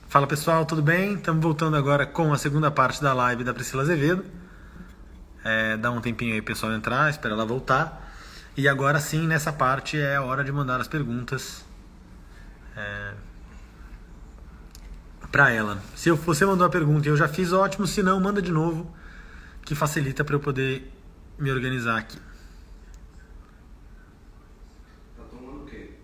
Fala pessoal, tudo bem? Estamos voltando agora com a segunda parte da live da Priscila Azevedo. Dá um tempinho aí o pessoal entrar, espera ela voltar. E agora sim, nessa parte é a hora de mandar as perguntas para ela. Se você mandou a pergunta e eu já fiz, ótimo. Se não, manda de novo, que facilita para eu poder me organizar aqui. Tá tomando o quê?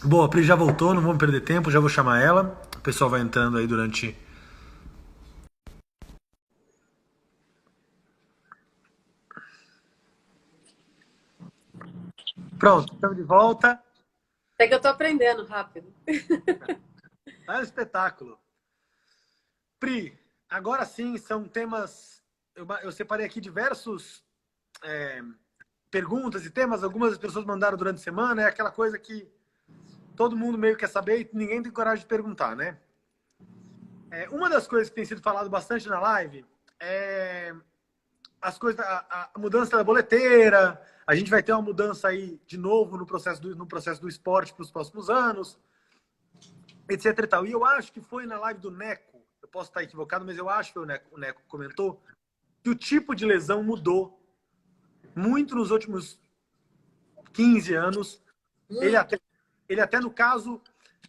Boa, a Pri já voltou, não vamos perder tempo, já vou chamar ela. O pessoal vai entrando aí durante. Pronto, estamos de volta. É que eu tô aprendendo rápido. É um espetáculo. Pri, agora sim são temas. Eu separei aqui diversos perguntas e temas. Algumas pessoas mandaram durante a semana. É aquela coisa que todo mundo meio quer saber e ninguém tem coragem de perguntar, né? Uma das coisas que tem sido falado bastante na live é as coisas, a mudança da boleteira. A gente vai ter uma mudança aí de novo no processo do esporte para os próximos anos, etc e tal. E eu acho que foi na live do Neco, eu posso estar equivocado, mas eu acho que o Neco comentou que o tipo de lesão mudou muito nos últimos 15 anos. Ele até, no caso,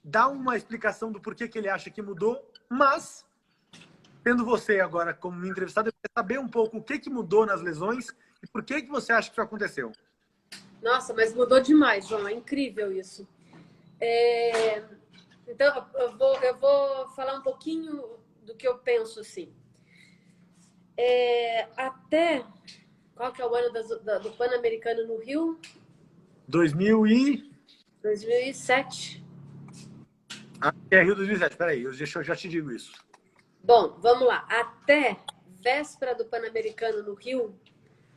dá uma explicação do porquê que ele acha que mudou, mas, tendo você agora como entrevistado, eu queria saber um pouco o que mudou nas lesões e por que você acha que isso aconteceu. Nossa, mas mudou demais, João. É incrível isso. Então, eu vou falar um pouquinho do que eu penso, assim. Até... Qual que é o ano do Pan-Americano no Rio? 2007. É Rio 2007, peraí, eu já te digo isso. Bom, vamos lá. Até véspera do Pan-Americano no Rio,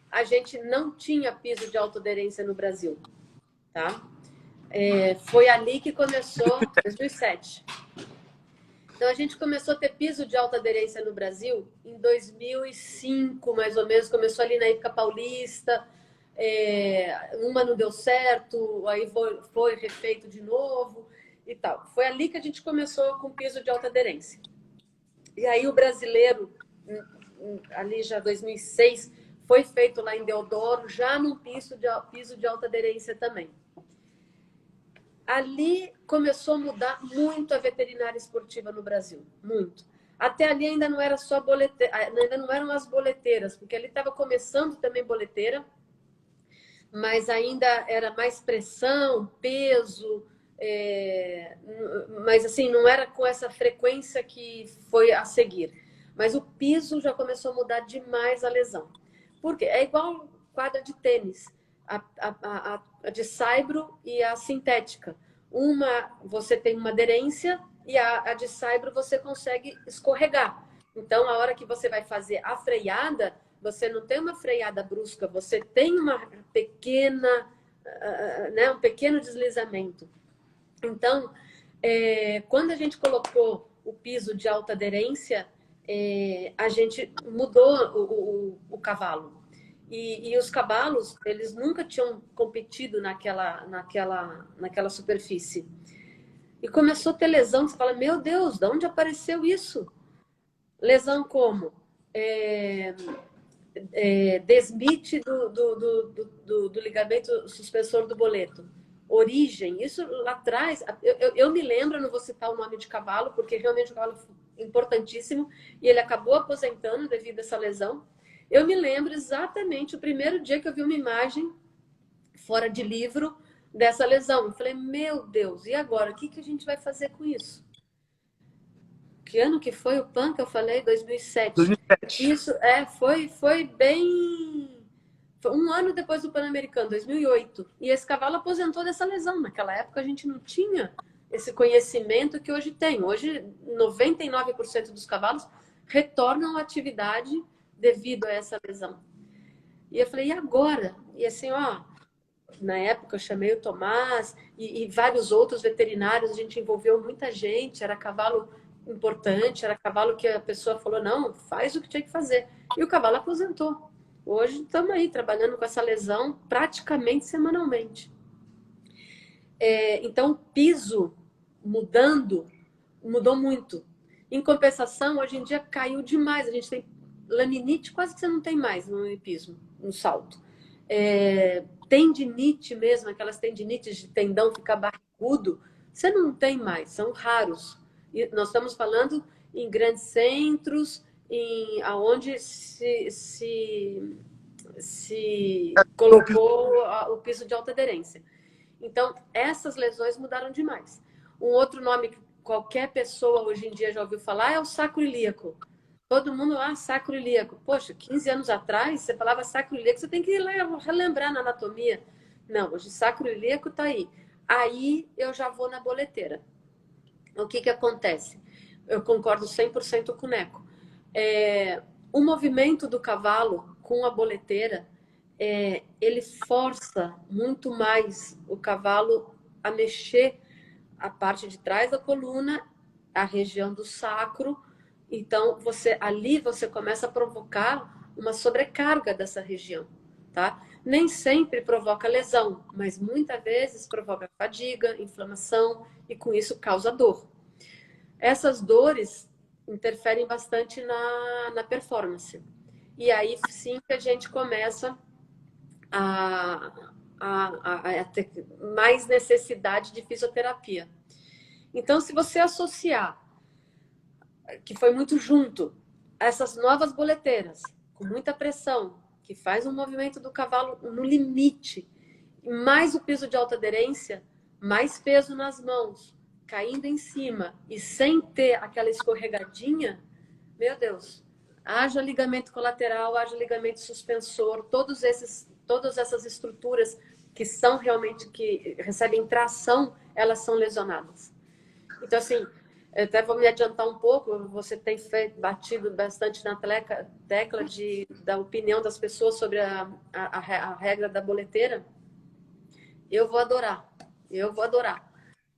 a gente não tinha piso de autoaderência no Brasil, tá? Foi ali que começou, 2007. Então, a gente começou a ter piso de alta aderência no Brasil em 2005, mais ou menos. Começou ali na época paulista. Uma não deu certo, aí foi refeito de novo e tal. Foi ali que a gente começou com piso de alta aderência. E aí o brasileiro, ali já 2006, foi feito lá em Deodoro, já num piso de alta aderência também. Ali começou a mudar muito a veterinária esportiva no Brasil, muito. Até ali ainda não era só boleteira, ainda não eram as boleteiras, porque ali estava começando também boleteira, mas ainda era mais pressão, peso, mas assim, não era com essa frequência que foi a seguir. Mas o piso já começou a mudar demais a lesão. Por quê? É igual quadra de tênis, a de saibro e a sintética. Uma, você tem uma aderência e a de saibro você consegue escorregar. Então, a hora que você vai fazer a freada, você não tem uma freada brusca, você tem uma pequena, um pequeno deslizamento. Então, quando a gente colocou o piso de alta aderência, a gente mudou o cavalo. E os cavalos, eles nunca tinham competido naquela superfície. E começou a ter lesão, você fala, meu Deus, de onde apareceu isso? Lesão como? Desmite do ligamento suspensor do boleto. Origem, isso lá atrás, eu me lembro, não vou citar o nome de cavalo, porque realmente o cavalo é importantíssimo, e ele acabou aposentando devido a essa lesão. Eu me lembro exatamente o primeiro dia que eu vi uma imagem fora de livro dessa lesão. Eu falei, meu Deus, e agora? O que a gente vai fazer com isso? Que ano que foi o PAN que eu falei? 2007. 2007. Isso, foi bem... Foi um ano depois do Pan-Americano, 2008. E esse cavalo aposentou dessa lesão. Naquela época a gente não tinha esse conhecimento que hoje tem. Hoje, 99% dos cavalos retornam à atividade devido a essa lesão. E eu falei, e agora? E assim, na época eu chamei o Tomás e vários outros veterinários, a gente envolveu muita gente, era cavalo importante, era cavalo que a pessoa falou, não, faz o que tinha que fazer. E o cavalo aposentou. Hoje estamos aí trabalhando com essa lesão praticamente semanalmente. Então, o piso mudou muito. Em compensação, hoje em dia caiu demais. A gente tem laminite, quase que você não tem mais no hipismo, no salto. Tendinite mesmo, aquelas tendinites de tendão ficar barrigudo, você não tem mais, são raros. E nós estamos falando em grandes centros, aonde se colocou o piso de alta aderência. Então, essas lesões mudaram demais. Um outro nome que qualquer pessoa hoje em dia já ouviu falar é o sacroiliaco. Todo mundo, sacroiliaco. Poxa, 15 anos atrás, você falava sacroiliaco, você tem que relembrar na anatomia. Não, hoje sacroiliaco está aí. Aí eu já vou na boleteira. O que acontece? Eu concordo 100% com o Neco. O movimento do cavalo com a boleteira, ele força muito mais o cavalo a mexer a parte de trás da coluna, a região do sacro. Então, ali você começa a provocar uma sobrecarga dessa região, tá? Nem sempre provoca lesão, mas muitas vezes provoca fadiga, inflamação e com isso causa dor. Essas dores interferem bastante na performance. E aí sim que a gente começa a ter mais necessidade de fisioterapia. Então, se você associar, que foi muito junto, essas novas boleteiras, com muita pressão, que faz um movimento do cavalo no limite, mais o piso de alta aderência, mais peso nas mãos, caindo em cima e sem ter aquela escorregadinha, meu Deus, haja ligamento colateral, haja ligamento suspensor, todas essas estruturas que são realmente, que recebem tração, elas são lesionadas. Então, assim, eu até vou me adiantar um pouco, você tem batido bastante na tecla da opinião das pessoas sobre a regra da boleteira. Eu vou adorar,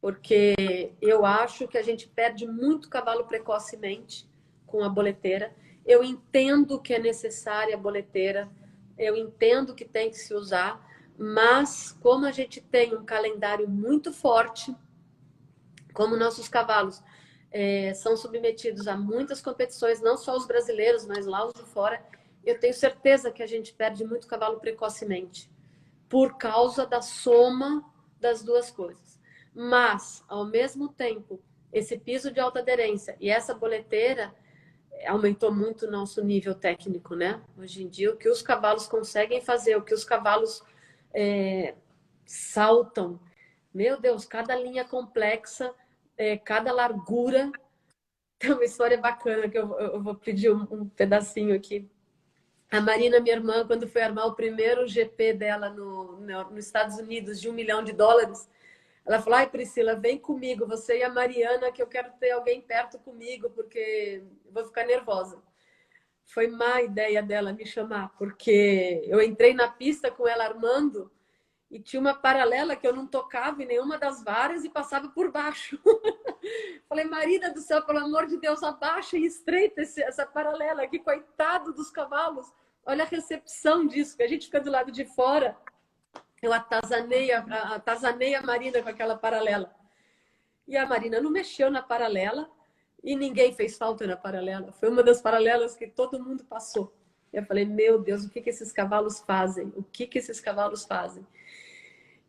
porque eu acho que a gente perde muito cavalo precocemente com a boleteira. Eu entendo que é necessária a boleteira, eu entendo que tem que se usar, mas como a gente tem um calendário muito forte, como nossos cavalos são submetidos a muitas competições, não só os brasileiros, mas lá os de fora, eu tenho certeza que a gente perde muito cavalo precocemente, por causa da soma das duas coisas. Mas, ao mesmo tempo, esse piso de alta aderência e essa boleteira aumentou muito o nosso nível técnico, né? Hoje em dia, o que os cavalos conseguem fazer, o que os cavalos saltam, meu Deus, cada linha complexa, cada largura. Tem uma história bacana que eu vou pedir um pedacinho aqui. A Marina, minha irmã, quando foi armar o primeiro GP dela nos Estados Unidos de $1 milhão, ela falou: ai, Priscila, vem comigo, você e a Mariana, que eu quero ter alguém perto comigo, porque eu vou ficar nervosa. Foi má ideia dela me chamar, porque eu entrei na pista com ela armando e tinha uma paralela que eu não tocava em nenhuma das varas e passava por baixo. Falei: Marina do céu, pelo amor de Deus, abaixa e estreita essa paralela aqui, coitado dos cavalos. Olha a recepção disso, que a gente fica do lado de fora. Eu atazanei a Marina com aquela paralela. E a Marina não mexeu na paralela e ninguém fez falta na paralela. Foi uma das paralelas que todo mundo passou. Eu falei: meu Deus, o que esses cavalos fazem? O que esses cavalos fazem?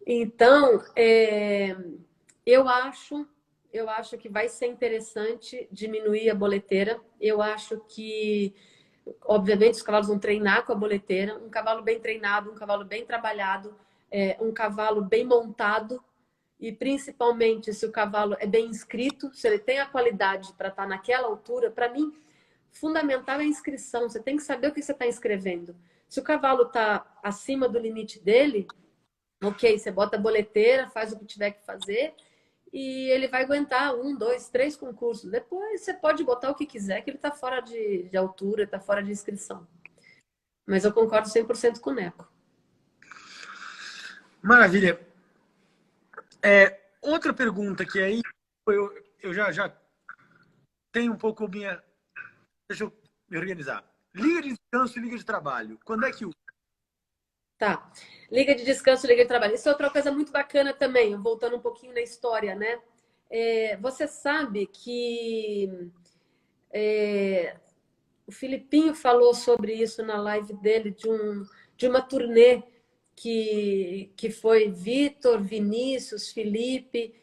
Então, eu acho que vai ser interessante diminuir a boleteira. Eu acho que, obviamente, os cavalos vão treinar com a boleteira. Um cavalo bem treinado, um cavalo bem trabalhado, um cavalo bem montado, e principalmente se o cavalo é bem inscrito, se ele tem a qualidade para estar naquela altura. Para mim, fundamental é a inscrição. Você tem que saber o que você está inscrevendo. Se o cavalo está acima do limite dele, ok, você bota a boleteira, faz o que tiver que fazer e ele vai aguentar 1, 2, 3 concursos. Depois você pode botar o que quiser, que ele está fora de altura, está fora de inscrição. Mas eu concordo 100% com o Neco. Maravilha. Outra pergunta que aí eu já tenho um pouco minha... Deixa eu me organizar. Liga de descanso e liga de trabalho. Quando é que usa? Tá. Liga de descanso, liga de trabalho. Isso é outra coisa muito bacana também, voltando um pouquinho na história, né? Você sabe que o Filipinho falou sobre isso na live dele, de uma turnê que foi Vitor, Vinícius, Felipe,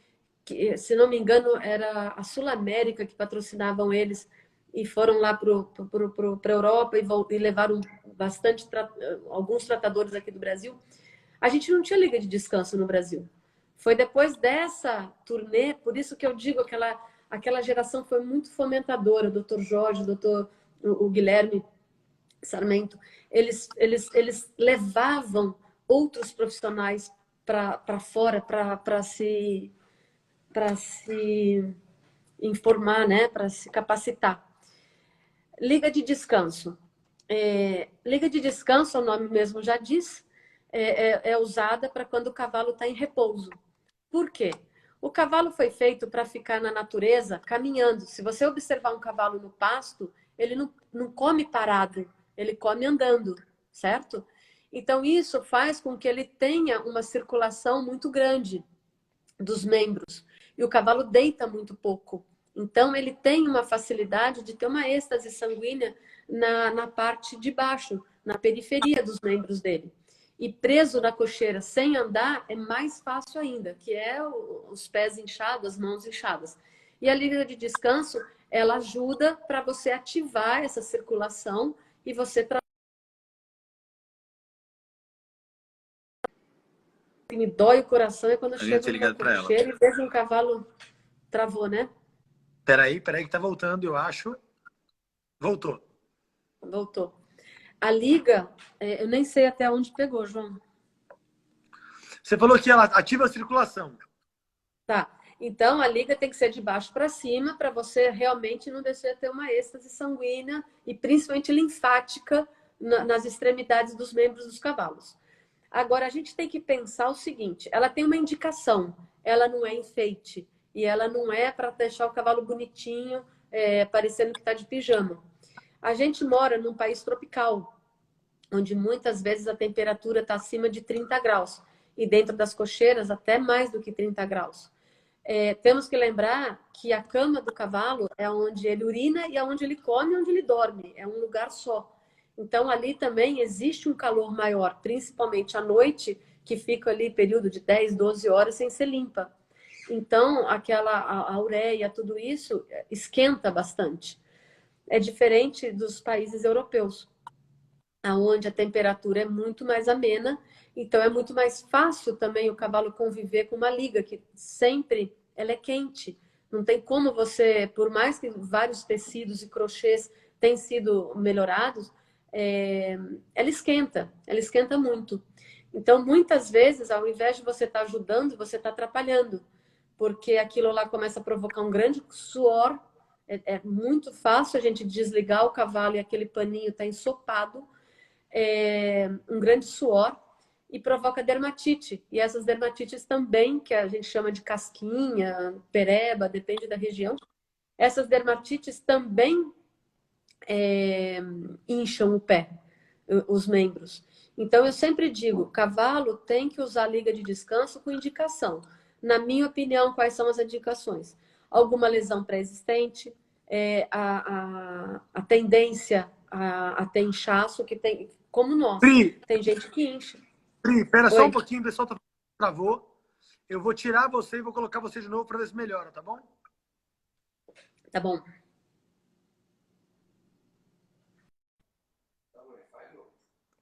que, se não me engano, era a Sul América que patrocinavam eles e foram lá para a Europa e levaram alguns tratadores aqui do Brasil. A gente não tinha liga de descanso no Brasil. Foi depois dessa turnê, por isso que eu digo aquela geração foi muito fomentadora, o Dr. Jorge, o Guilherme Sarmento, eles levavam outros profissionais para fora para se informar, né, para se capacitar. Liga de descanso. Liga de descanso, o nome mesmo já diz, é usada para quando o cavalo está em repouso. Por quê? O cavalo foi feito para ficar na natureza caminhando. Se você observar um cavalo no pasto, ele não come parado, ele come andando, certo? Então, isso faz com que ele tenha uma circulação muito grande dos membros. E o cavalo deita muito pouco. Então, ele tem uma facilidade de ter uma êxtase sanguínea na parte de baixo, na periferia dos membros dele. E preso na cocheira sem andar é mais fácil ainda, que é os pés inchados, as mãos inchadas. E a liga de descanso, ela ajuda para você ativar essa circulação e você me dói o coração é quando eu chego numa cocheira e vejo um cavalo travou, né? Peraí que tá voltando, eu acho. Voltou. Voltou. A liga, eu nem sei até onde pegou, João. Você falou que ela ativa a circulação. Tá. Então, a liga tem que ser de baixo para cima para você realmente não deixar ter uma êxtase sanguínea e principalmente linfática nas extremidades dos membros dos cavalos. Agora, a gente tem que pensar o seguinte, ela tem uma indicação, ela não é enfeite e ela não é para deixar o cavalo bonitinho, parecendo que está de pijama. A gente mora num país tropical, onde muitas vezes a temperatura está acima de 30 graus e dentro das cocheiras até mais do que 30 graus. Temos que lembrar que a cama do cavalo é onde ele urina e é onde ele come e onde ele dorme. É um lugar só. Então, ali também existe um calor maior, principalmente à noite, que fica ali período de 10, 12 horas sem ser limpa. Então, a ureia, tudo isso, esquenta bastante. É diferente dos países europeus, onde a temperatura é muito mais amena, então é muito mais fácil também o cavalo conviver com uma liga, que sempre ela é quente. Não tem como você, por mais que vários tecidos e crochês tenham sido melhorados, ela esquenta muito. Então, muitas vezes, ao invés de você estar ajudando, você está atrapalhando, porque aquilo lá começa a provocar um grande suor. É muito fácil a gente desligar o cavalo e aquele paninho está ensopado, um grande suor e provoca dermatite. E essas dermatites também, que a gente chama de casquinha, pereba, depende da região, essas dermatites também incham o pé, os membros. Então, eu sempre digo, cavalo tem que usar liga de descanso com indicação. Na minha opinião, quais são as indicações? Alguma lesão pré-existente, a tendência a ter inchaço, que tem, como nós, tem gente que incha. Pri, pera só um pouquinho, o pessoal travou. Eu vou tirar você e vou colocar você de novo para ver se melhora, tá bom? Tá bom.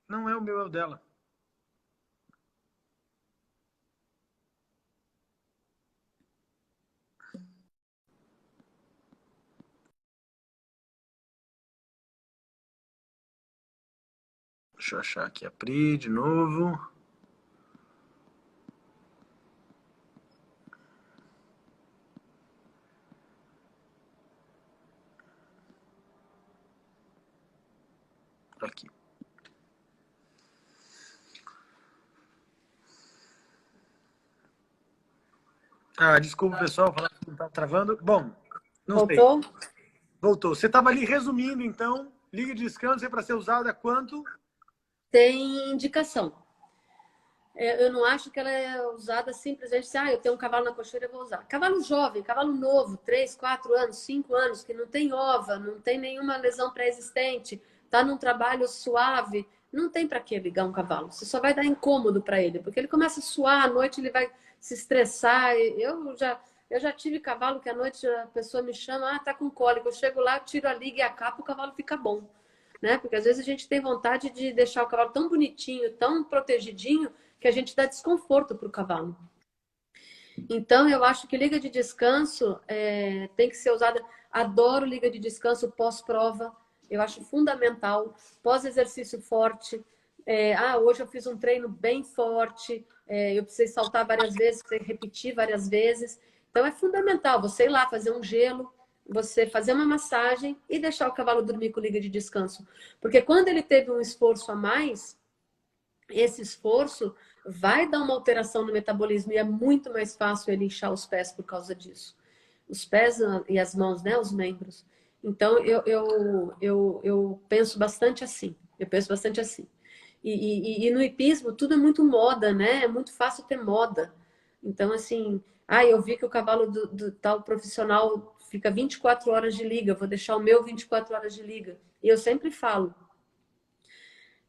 Não é o meu, é o dela. Deixa eu achar aqui a Pri de novo. Aqui. Desculpa, pessoal, falar que não tá travando. Bom, não Voltou? sei. Voltou. Você estava ali resumindo, então, liga de descanso é para ser usada quanto? Tem indicação. Eu não acho que ela é usada simplesmente assim, eu tenho um cavalo na cocheira, eu vou usar. Cavalo jovem, cavalo novo, 3, 4 anos, 5 anos, que não tem ova, não tem nenhuma lesão pré-existente, está num trabalho suave, não tem para que ligar um cavalo. Você só vai dar incômodo para ele, porque ele começa a suar, à noite ele vai se estressar. Eu já tive cavalo que à noite a pessoa me chama, tá com cólica. Eu chego lá, tiro a liga e a capa, o cavalo fica bom. Né? Porque às vezes a gente tem vontade de deixar o cavalo tão bonitinho, tão protegidinho, que a gente dá desconforto para o cavalo. Então, eu acho que liga de descanso tem que ser usada. Adoro liga de descanso pós-prova. Eu acho fundamental. Pós-exercício forte. Hoje eu fiz um treino bem forte. Eu precisei saltar várias vezes, precisei repetir várias vezes. Então, é fundamental você ir lá fazer um gelo, você fazer uma massagem e deixar o cavalo dormir com liga de descanso. Porque quando ele teve um esforço a mais, esse esforço vai dar uma alteração no metabolismo e é muito mais fácil ele inchar os pés por causa disso. Os pés e as mãos, né? Os membros. Então, eu penso bastante assim. Eu penso bastante assim. E no hipismo, tudo é muito moda, né? É muito fácil ter moda. Então, assim, eu vi que o cavalo do tal profissional fica 24 horas de liga, vou deixar o meu 24 horas de liga. E eu sempre falo,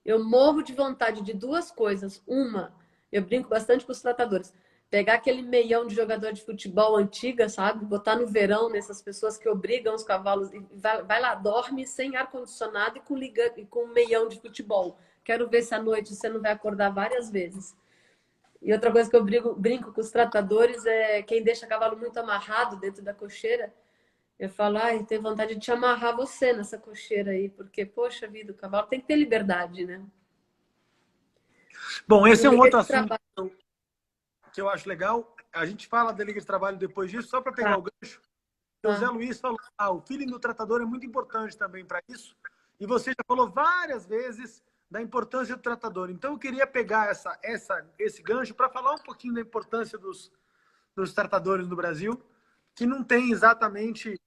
eu morro de vontade de duas coisas. Uma, eu brinco bastante com os tratadores. Pegar aquele meião de jogador de futebol antiga, sabe? Botar no verão nessas pessoas que obrigam os cavalos. E vai lá, dorme sem ar-condicionado e com meião de futebol. Quero ver se à noite você não vai acordar várias vezes. E outra coisa que eu brinco com os tratadores é quem deixa cavalo muito amarrado dentro da cocheira. Eu falo, tenho vontade de te amarrar você nessa cocheira aí, porque, poxa vida, o cavalo tem que ter liberdade, né? Bom, esse é um Liga outro de assunto trabalho. que eu acho legal. A gente fala da liga de trabalho depois disso, só para pegar Tá, o gancho. O Zé tá. Luiz falou, o feeling do tratador é muito importante também para isso. E você já falou várias vezes da importância do tratador. Então, eu queria pegar esse gancho para falar um pouquinho da importância dos tratadores no Brasil, que não tem exatamente,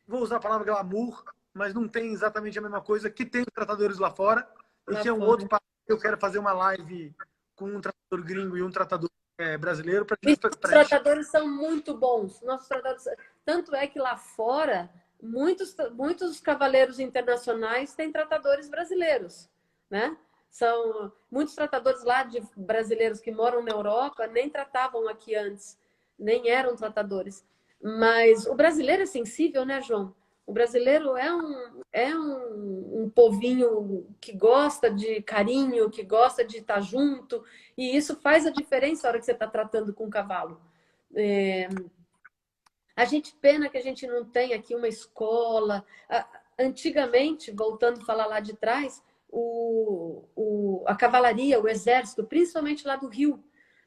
vou usar a palavra glamour, mas não tem exatamente a mesma coisa que tem os tratadores lá fora, e Lá que é um fora. outro papo que eu quero fazer uma live com um tratador gringo e um tratador brasileiro para E os a gente. tratadores são muito bons. Nossos tratadores... Tanto é que lá fora, muitos cavaleiros internacionais têm tratadores brasileiros, né? São muitos tratadores lá de brasileiros que moram na Europa nem tratavam aqui antes, nem eram tratadores. Mas o brasileiro é sensível, né, João? O brasileiro é um povinho que gosta de carinho, que gosta de estar junto, e isso faz a diferença na hora que você está tratando com o cavalo. A gente pena que a gente não tem aqui uma escola. Antigamente, voltando a falar lá de trás, a cavalaria, o exército, principalmente lá do Rio,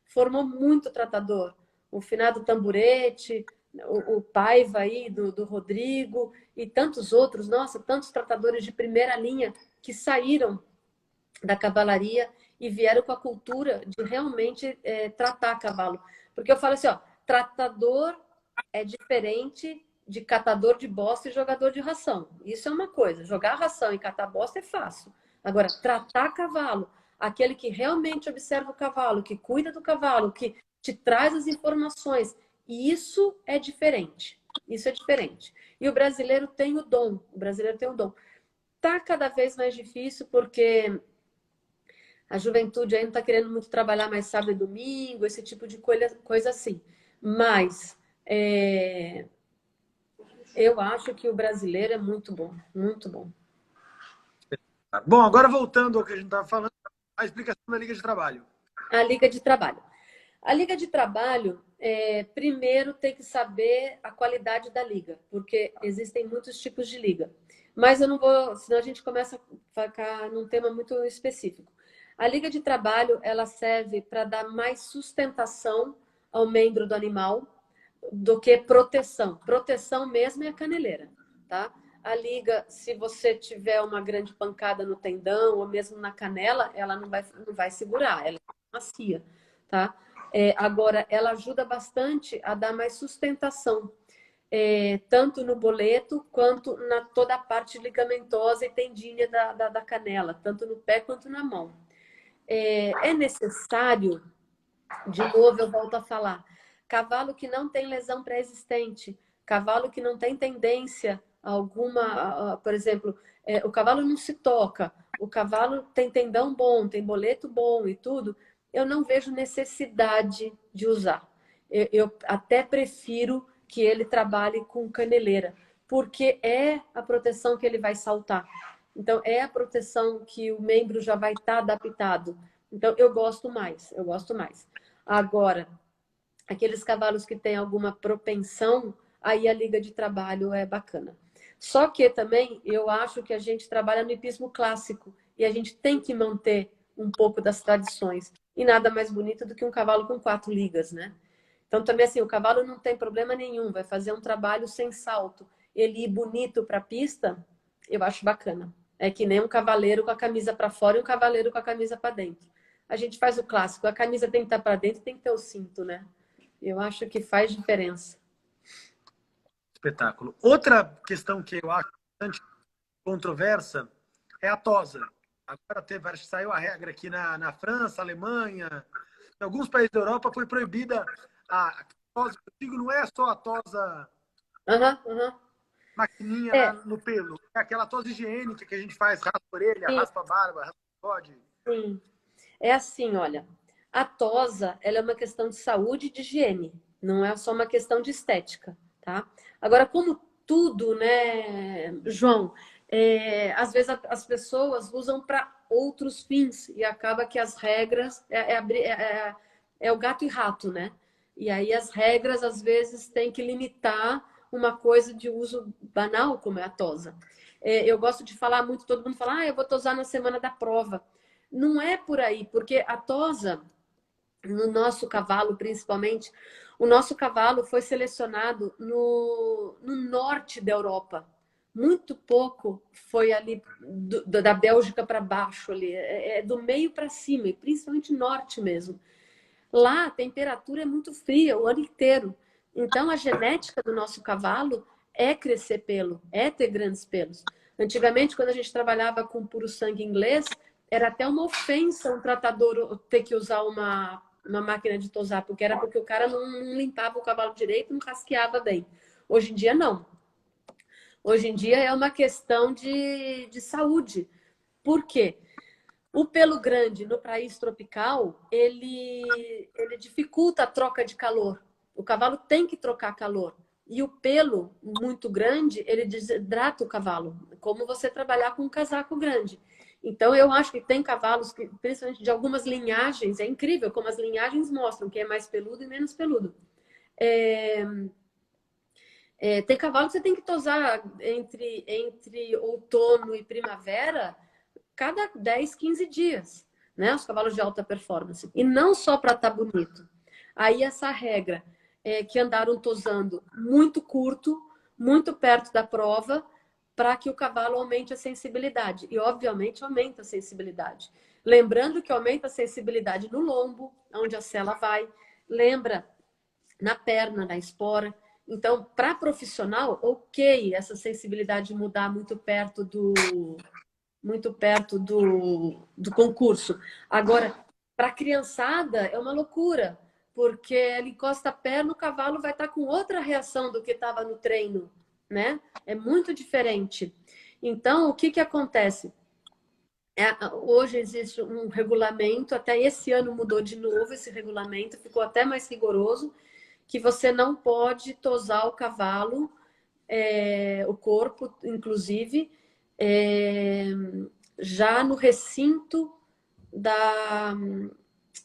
formou muito tratador. O finado Tamburete, o Paiva aí, do Rodrigo, e tantos outros, nossa, tantos tratadores de primeira linha que saíram da cavalaria e vieram com a cultura de realmente tratar cavalo. Porque eu falo assim, tratador é diferente de catador de bosta e jogador de ração. Isso é uma coisa. Jogar ração e catar bosta é fácil. Agora, tratar cavalo, aquele que realmente observa o cavalo, que cuida do cavalo, que te traz as informações, isso é diferente. Isso é diferente. E o brasileiro tem o dom. O brasileiro tem o dom. Tá cada vez mais difícil porque a juventude aí não está querendo muito trabalhar mais sábado e domingo, esse tipo de coisa assim. Mas eu acho que o brasileiro é muito bom, muito bom. Bom, agora voltando ao que a gente estava falando, a explicação da Liga de Trabalho. A liga de trabalho. A liga de trabalho, primeiro tem que saber a qualidade da liga, porque existem muitos tipos de liga. Mas eu não vou, senão a gente começa a ficar num tema muito específico. A liga de trabalho, ela serve para dar mais sustentação ao membro do animal do que proteção. Proteção mesmo é a caneleira, tá? A liga, se você tiver uma grande pancada no tendão ou mesmo na canela, ela não vai segurar, ela é macia, tá? Agora, ela ajuda bastante a dar mais sustentação. tanto no boleto quanto na toda a parte ligamentosa e tendínea da canela, tanto no pé quanto na mão. É necessário, de novo eu volto a falar, cavalo que não tem lesão pré-existente, cavalo que não tem tendência alguma, por exemplo, o cavalo não se toca, o cavalo tem tendão bom, tem boleto bom e tudo, eu não vejo necessidade de usar. Eu até prefiro que ele trabalhe com caneleira, porque é a proteção que ele vai saltar. Então, é a proteção que o membro já vai estar adaptado. Então, eu gosto mais, eu gosto mais. Agora, aqueles cavalos que têm alguma propensão, aí a liga de trabalho é bacana. Só que também eu acho que a gente trabalha no hipismo clássico e a gente tem que manter um pouco das tradições. E nada mais bonito do que um cavalo com 4 ligas, né? Então também assim, o cavalo não tem problema nenhum, vai fazer um trabalho sem salto. Ele ir bonito para a pista, eu acho bacana. É que nem um cavaleiro com a camisa para fora e um cavaleiro com a camisa para dentro. A gente faz o clássico, a camisa tem que estar para dentro, tem que ter o cinto, né? Eu acho que faz diferença. Espetáculo. Outra questão que eu acho bastante controversa é a tosa. Agora acho que saiu a regra aqui na França, Alemanha, em alguns países da Europa foi proibida a tosa. Eu digo, não é só a tosa maquininha no pelo, é aquela tosa higiênica que a gente faz, raspa a orelha, sim, raspa a barba, raspa o bigode. sim. É assim, olha, a tosa, ela é uma questão de saúde e de higiene, não é só uma questão de estética, tá? Agora, como tudo, né, João, às vezes as pessoas usam para outros fins e acaba que as regras é o gato e rato, né? E aí as regras, às vezes, têm que limitar uma coisa de uso banal, como é a tosa. Eu gosto de falar muito, todo mundo fala, eu vou tosar na semana da prova. Não é por aí, porque a tosa, no nosso cavalo principalmente, o nosso cavalo foi selecionado no norte da Europa. Muito pouco foi ali da Bélgica para baixo, ali, do meio para cima, e principalmente norte mesmo. Lá a temperatura é muito fria o ano inteiro. Então a genética do nosso cavalo é crescer pelo, é ter grandes pelos. Antigamente, quando a gente trabalhava com puro sangue inglês, era até uma ofensa um tratador ter que usar uma máquina de tosar, porque era porque o cara não limpava o cavalo direito, não rasqueava bem. Hoje em dia, não. Hoje em dia é uma questão de saúde. Por quê? O pelo grande no país tropical, ele dificulta a troca de calor. O cavalo tem que trocar calor. E o pelo muito grande, ele desidrata o cavalo, como você trabalhar com um casaco grande. Então, eu acho que tem cavalos, que, principalmente de algumas linhagens, é incrível como as linhagens mostram quem é mais peludo e menos peludo. Tem cavalo que você tem que tosar entre outono e primavera cada 10, 15 dias, né? Os cavalos de alta performance. E não só para estar bonito. Aí essa regra que andaram tosando muito curto, muito perto da prova, para que o cavalo aumente a sensibilidade. E, obviamente, aumenta a sensibilidade. Lembrando que aumenta a sensibilidade no lombo, onde a sela vai. Lembra na perna, na espora. Então, para profissional, ok, essa sensibilidade mudar muito perto do concurso. Agora, para a criançada, é uma loucura, porque ele encosta a perna, o cavalo vai estar com outra reação do que estava no treino, né? É muito diferente. Então, o que acontece? Hoje existe um regulamento, até esse ano mudou de novo esse regulamento, ficou até mais rigoroso, que você não pode tosar o cavalo, o corpo, inclusive, já no recinto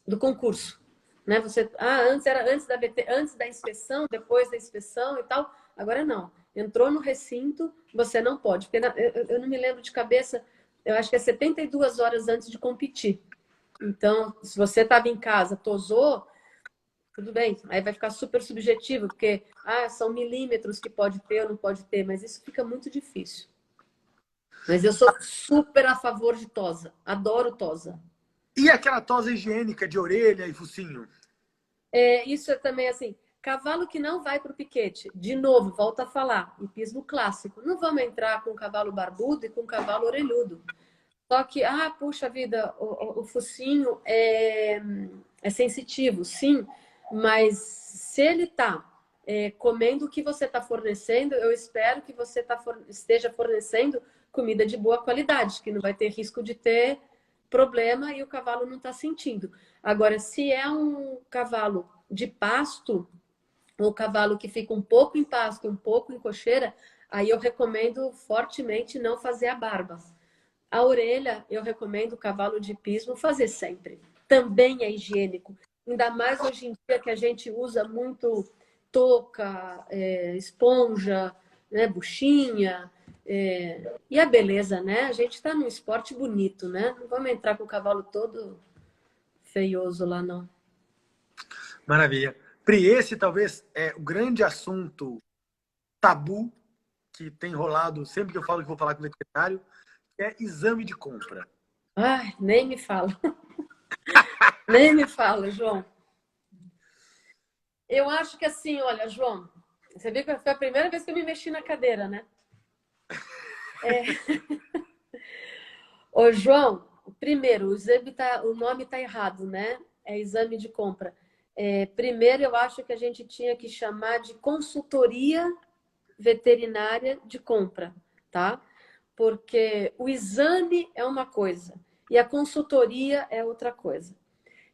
do concurso. Né? Antes era antes da inspeção, depois da inspeção e tal. Agora não. Entrou no recinto, você não pode. Porque eu não me lembro de cabeça, eu acho que é 72 horas antes de competir. Então, se você estava em casa, tosou, tudo bem. Aí vai ficar super subjetivo, porque são milímetros que pode ter ou não pode ter, mas isso fica muito difícil. Mas eu sou super a favor de tosa. Adoro tosa. E aquela tosa higiênica de orelha e focinho? Isso é também assim. Cavalo que não vai para o piquete, de novo, volta a falar, hipismo clássico. Não vamos entrar com cavalo barbudo e com cavalo orelhudo. Só que, puxa vida, o focinho é sensitivo, sim, mas se ele está comendo o que você está fornecendo, eu espero que você esteja fornecendo comida de boa qualidade, que não vai ter risco de ter problema e o cavalo não está sentindo. Agora, se é um cavalo de pasto, ou cavalo que fica um pouco em pasto, um pouco em cocheira, aí eu recomendo fortemente não fazer a barba. A orelha, eu recomendo o cavalo de hipismo fazer sempre. Também é higiênico. Ainda mais hoje em dia que a gente usa muito touca, esponja, né, buchinha. E a beleza, né? A gente está num esporte bonito, né? Não vamos entrar com o cavalo todo feioso lá, não. Maravilha. Pri, esse talvez é o grande assunto tabu que tem rolado sempre que eu falo que vou falar com o veterinário, que é exame de compra. Ai, nem me fala. Nem me fala, João. Eu acho que assim, olha, João, você viu que foi a primeira vez que eu me mexi na cadeira, né? Ô, João, primeiro, o nome tá errado, né? É exame de compra. Primeiro, eu acho que a gente tinha que chamar de consultoria veterinária de compra, tá? Porque o exame é uma coisa e a consultoria é outra coisa.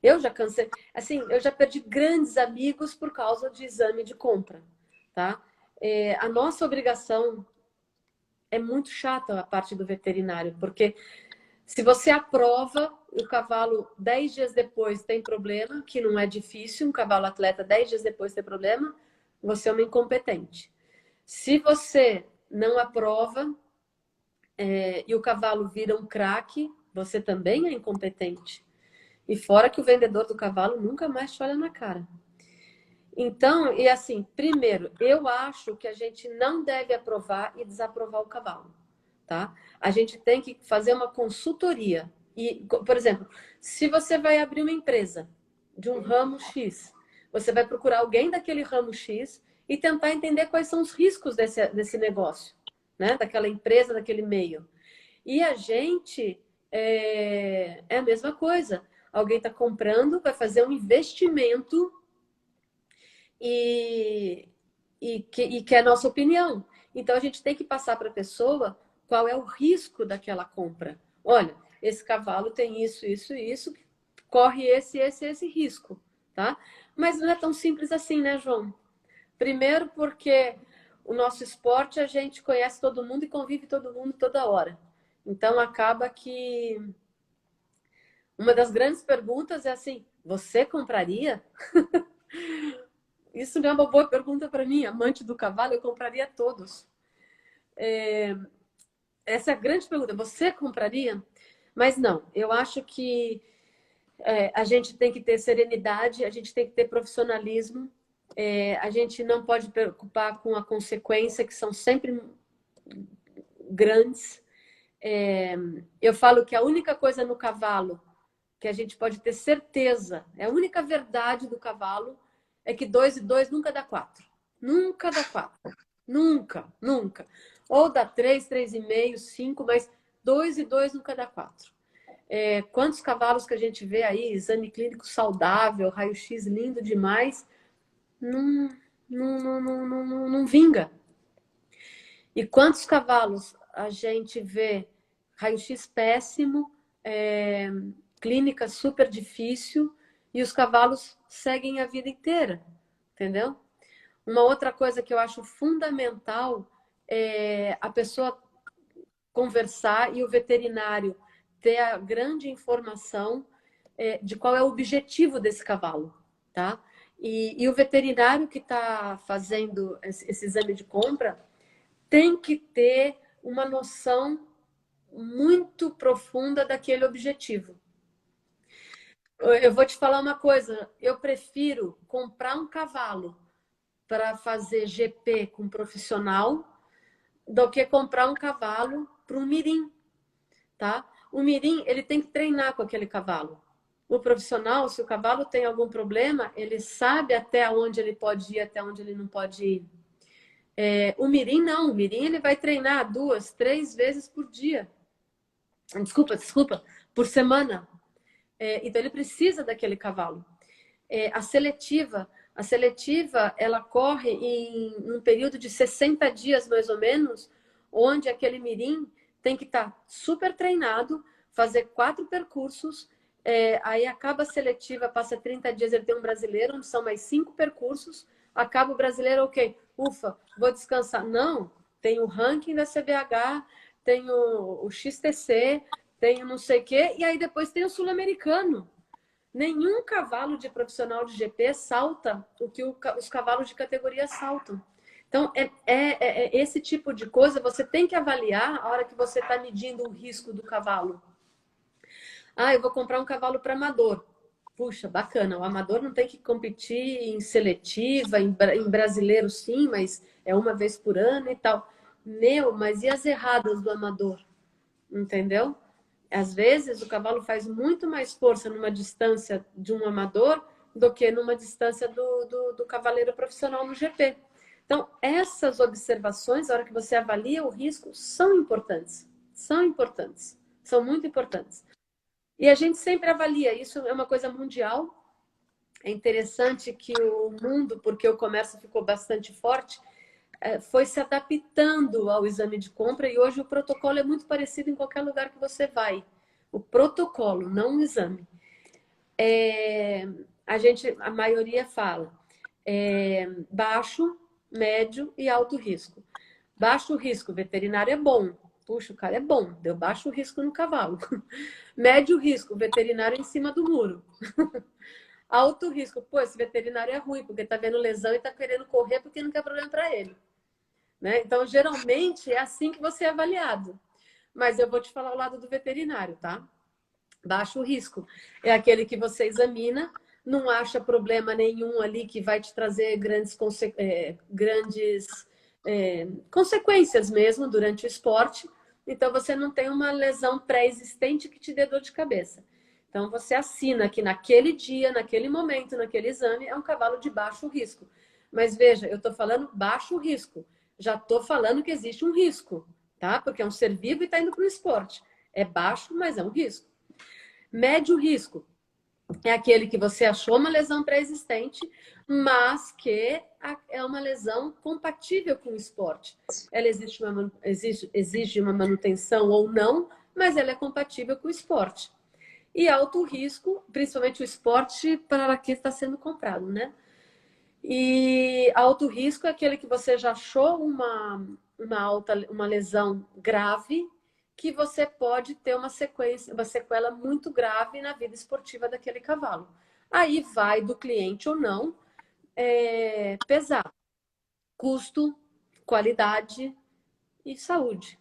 Eu já cansei, assim, eu já perdi grandes amigos por causa de exame de compra, tá? A nossa obrigação é muito chata a parte do veterinário, porque se você aprova, o cavalo 10 dias depois tem problema, que não é difícil, um cavalo atleta 10 dias depois tem problema, você é uma incompetente. Se você não aprova e o cavalo vira um craque, você também é incompetente. E fora que o vendedor do cavalo nunca mais te olha na cara. Então, e assim, primeiro, eu acho que a gente não deve aprovar e desaprovar o cavalo, tá? A gente tem que fazer uma consultoria. E, por exemplo, se você vai abrir uma empresa de um ramo X, você vai procurar alguém daquele ramo X e tentar entender quais são os riscos desse negócio, né? Daquela empresa, daquele meio. E a gente é a mesma coisa. Alguém está comprando, vai fazer um investimento e quer a nossa opinião. Então, a gente tem que passar para a pessoa qual é o risco daquela compra. Olha, esse cavalo tem isso, isso, isso, corre esse risco, tá? Mas não é tão simples assim, né, João? Primeiro porque o nosso esporte, a gente conhece todo mundo e convive todo mundo toda hora. Então, acaba que uma das grandes perguntas é assim, você compraria? Isso não é uma boa pergunta para mim. Amante do cavalo, eu compraria todos. Essa é a grande pergunta. Você compraria? Mas não, eu acho que a gente tem que ter serenidade, a gente tem que ter profissionalismo, a gente não pode preocupar com a consequência, que são sempre grandes. Eu falo que a única coisa no cavalo que a gente pode ter certeza, é a única verdade do cavalo, é que 2 e 2 nunca dá 4. Nunca dá 4. Nunca, nunca. Ou dá 3, 3,5, 5, mas 2 e 2 nunca dá 4. Quantos cavalos que a gente vê aí, exame clínico saudável, raio-x lindo demais, não vinga. E quantos cavalos a gente vê raio-x péssimo, clínica super difícil, e os cavalos seguem a vida inteira, entendeu? Uma outra coisa que eu acho fundamental é a pessoa conversar e o veterinário ter a grande informação de qual é o objetivo desse cavalo, tá? E o veterinário que está fazendo esse exame de compra tem que ter uma noção muito profunda daquele objetivo. Eu vou te falar uma coisa, eu prefiro comprar um cavalo para fazer GP com um profissional do que comprar um cavalo para um mirim, tá? O mirim, ele tem que treinar com aquele cavalo. O profissional, se o cavalo tem algum problema, ele sabe até onde ele pode ir, até onde ele não pode ir. O mirim não, o mirim ele vai treinar 2, 3 vezes por dia. Desculpa, por semana. Então ele precisa daquele cavalo. A seletiva, ela corre em um período de 60 dias mais ou menos, onde aquele mirim tem que estar super treinado, fazer 4 percursos, aí acaba a seletiva, passa 30 dias, ele tem um brasileiro, onde são mais 5 percursos, acaba o brasileiro, ok, ufa, vou descansar. Não, tem o ranking da CBH, tem o XTC, tem o não sei o quê, e aí depois tem o sul-americano. Nenhum cavalo de profissional de GP salta o que os cavalos de categoria saltam. Então, esse tipo de coisa você tem que avaliar a hora que você está medindo o risco do cavalo. Eu vou comprar um cavalo para amador. Puxa, bacana, o amador não tem que competir em seletiva, em brasileiro sim, mas é uma vez por ano e tal. Mas e as erradas do amador? Entendeu? Às vezes o cavalo faz muito mais força numa distância de um amador do que numa distância do cavaleiro profissional no GP. Então, essas observações, a hora que você avalia o risco, são importantes. São importantes. São muito importantes. E a gente sempre avalia, isso é uma coisa mundial. É interessante que o mundo, porque o comércio ficou bastante forte, foi se adaptando ao exame de compra e hoje o protocolo é muito parecido em qualquer lugar que você vai. O protocolo, não o exame. A maioria fala baixo, médio e alto risco. Baixo risco, veterinário é bom. Puxa, o cara é bom, deu baixo risco no cavalo. Médio risco, veterinário em cima do muro. Alto risco, pô, esse veterinário é ruim, porque tá vendo lesão e tá querendo correr porque não quer problema para ele. Né? Então, geralmente, é assim que você é avaliado. Mas eu vou te falar o lado do veterinário, tá? Baixo risco. É aquele que você examina, não acha problema nenhum ali que vai te trazer grandes consequências mesmo durante o esporte. Então, você não tem uma lesão pré-existente que te dê dor de cabeça. Então, você assina que naquele dia, naquele momento, naquele exame, é um cavalo de baixo risco. Mas veja, eu estou falando baixo risco. Já estou falando que existe um risco, tá? Porque é um ser vivo e está indo para o esporte. É baixo, mas é um risco. Médio risco é aquele que você achou uma lesão pré-existente, mas que é uma lesão compatível com o esporte. Ela exige uma manutenção ou não, mas ela é compatível com o esporte. E alto risco, principalmente o esporte para que está sendo comprado, né? E alto risco é aquele que você já achou uma lesão grave, que você pode ter uma sequela muito grave na vida esportiva daquele cavalo. Aí vai do cliente ou não pesar custo, qualidade e saúde.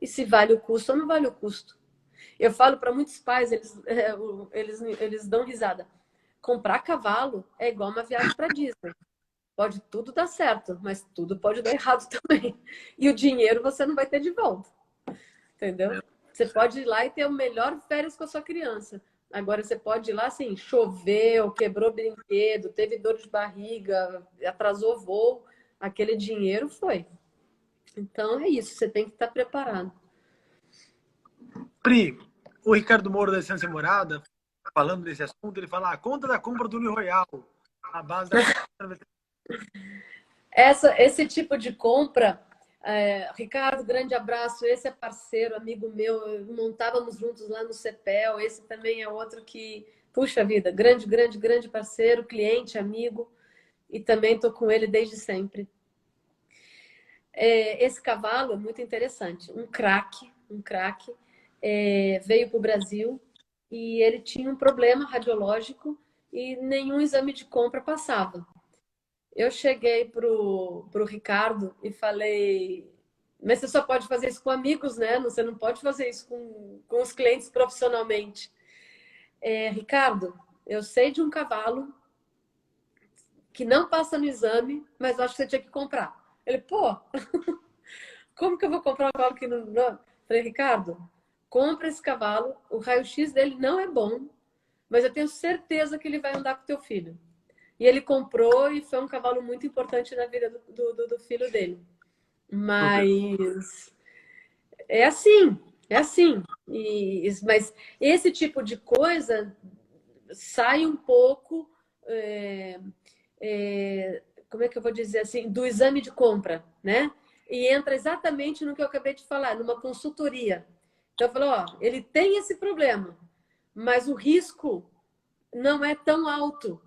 E se vale o custo ou não vale o custo. Eu falo para muitos pais, eles dão risada. Comprar cavalo é igual uma viagem para Disney. Pode tudo dar certo, mas tudo pode dar errado também. E o dinheiro você não vai ter de volta. Entendeu? Você pode ir lá e ter o melhor férias com a sua criança. Agora você pode ir lá assim, choveu, quebrou brinquedo, teve dor de barriga, atrasou voo, aquele dinheiro foi. Então é isso, você tem que estar preparado. Pri, o Ricardo Moura da Essência Morada, falando desse assunto, ele fala: conta da compra do Uni Royal, a base da. Esse tipo de compra, Ricardo, grande abraço. Esse é parceiro, amigo meu. Montávamos juntos lá no CEPEL. Esse também é outro que, puxa vida, grande parceiro, cliente, amigo. E também estou com ele desde sempre. Esse cavalo é muito interessante. Um craque. Veio para o Brasil e ele tinha um problema radiológico e nenhum exame de compra passava. Eu cheguei pro Ricardo e falei, mas você só pode fazer isso com amigos, né? Você não pode fazer isso com os clientes profissionalmente. Ricardo, eu sei de um cavalo que não passa no exame, mas eu acho que você tinha que comprar. Ele, pô, como que eu vou comprar um cavalo que não... Falei, Ricardo, compra esse cavalo, o raio-x dele não é bom, mas eu tenho certeza que ele vai andar com o teu filho. E ele comprou e foi um cavalo muito importante na vida do filho dele. Super. Mas é assim, é assim. Mas esse tipo de coisa sai um pouco, como é que eu vou dizer assim, do exame de compra, né? E entra exatamente no que eu acabei de falar, numa consultoria. Então, eu falo, ó, ele tem esse problema, mas o risco não é tão alto.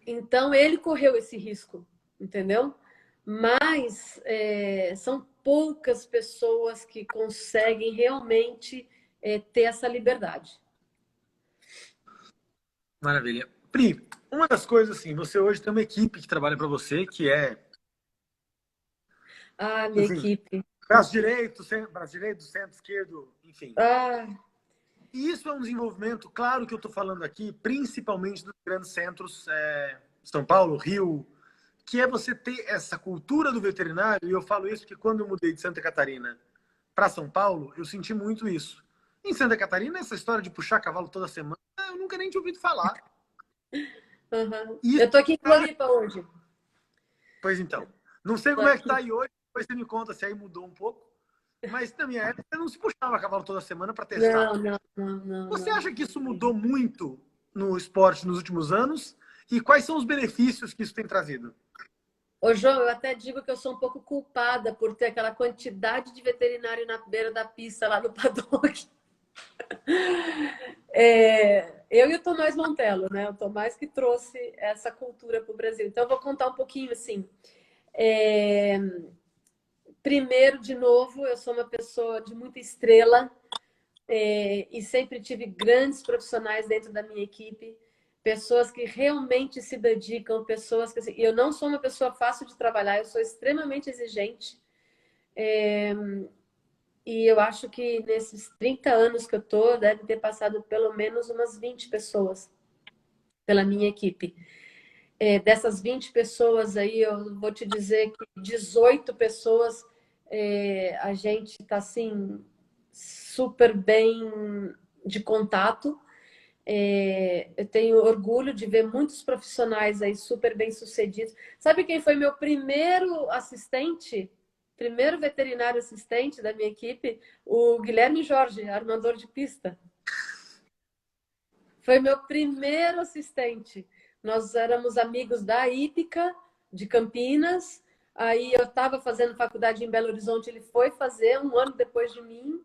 Então, ele correu esse risco, entendeu? Mas são poucas pessoas que conseguem realmente ter essa liberdade. Maravilha. Pri, uma das coisas assim, você hoje tem uma equipe que trabalha para você, que é, Ah, minha enfim, equipe. braço direito, centro esquerdo, enfim. Ah, E isso é um desenvolvimento, claro que eu estou falando aqui, principalmente dos grandes centros, São Paulo, Rio, que é você ter essa cultura do veterinário, e eu falo isso porque quando eu mudei de Santa Catarina para São Paulo, eu senti muito isso. Em Santa Catarina, essa história de puxar cavalo toda semana, eu nunca nem tinha ouvido falar. uhum. E Eu tô aqui em Floripa hoje. pois então, não sei Tô como é que aqui. tá aí hoje, depois você me conta se aí mudou um pouco, mas na minha época não se puxava cavalo toda semana para testar. Não, não, não, não, Você não. acha que isso mudou muito no esporte nos últimos anos? E quais são os benefícios que isso tem trazido? Ô, João, eu até digo que eu sou um pouco culpada por ter aquela quantidade de veterinário na beira da pista lá no paddock. Eu e o Tomás Montello, né? O Tomás que trouxe essa cultura para o Brasil. Então, eu vou contar um pouquinho assim. É, Primeiro, de novo, eu sou uma pessoa de muita estrela e sempre tive grandes profissionais dentro da minha equipe, pessoas que realmente se dedicam, pessoas que assim, eu não sou uma pessoa fácil de trabalhar, eu sou extremamente exigente. E eu acho que nesses 30 anos que eu tô, deve ter passado pelo menos umas 20 pessoas pela minha equipe. Dessas 20 pessoas aí, eu vou te dizer que 18 pessoas a gente está assim super bem de contato. Eu tenho orgulho de ver muitos profissionais aí super bem sucedidos. Sabe quem foi meu primeiro assistente? Primeiro veterinário assistente da minha equipe? O Guilherme Jorge, armador de pista. Foi meu primeiro assistente. Nós éramos amigos da Hípica, de Campinas. Aí eu estava fazendo faculdade em Belo Horizonte, ele foi fazer um ano depois de mim.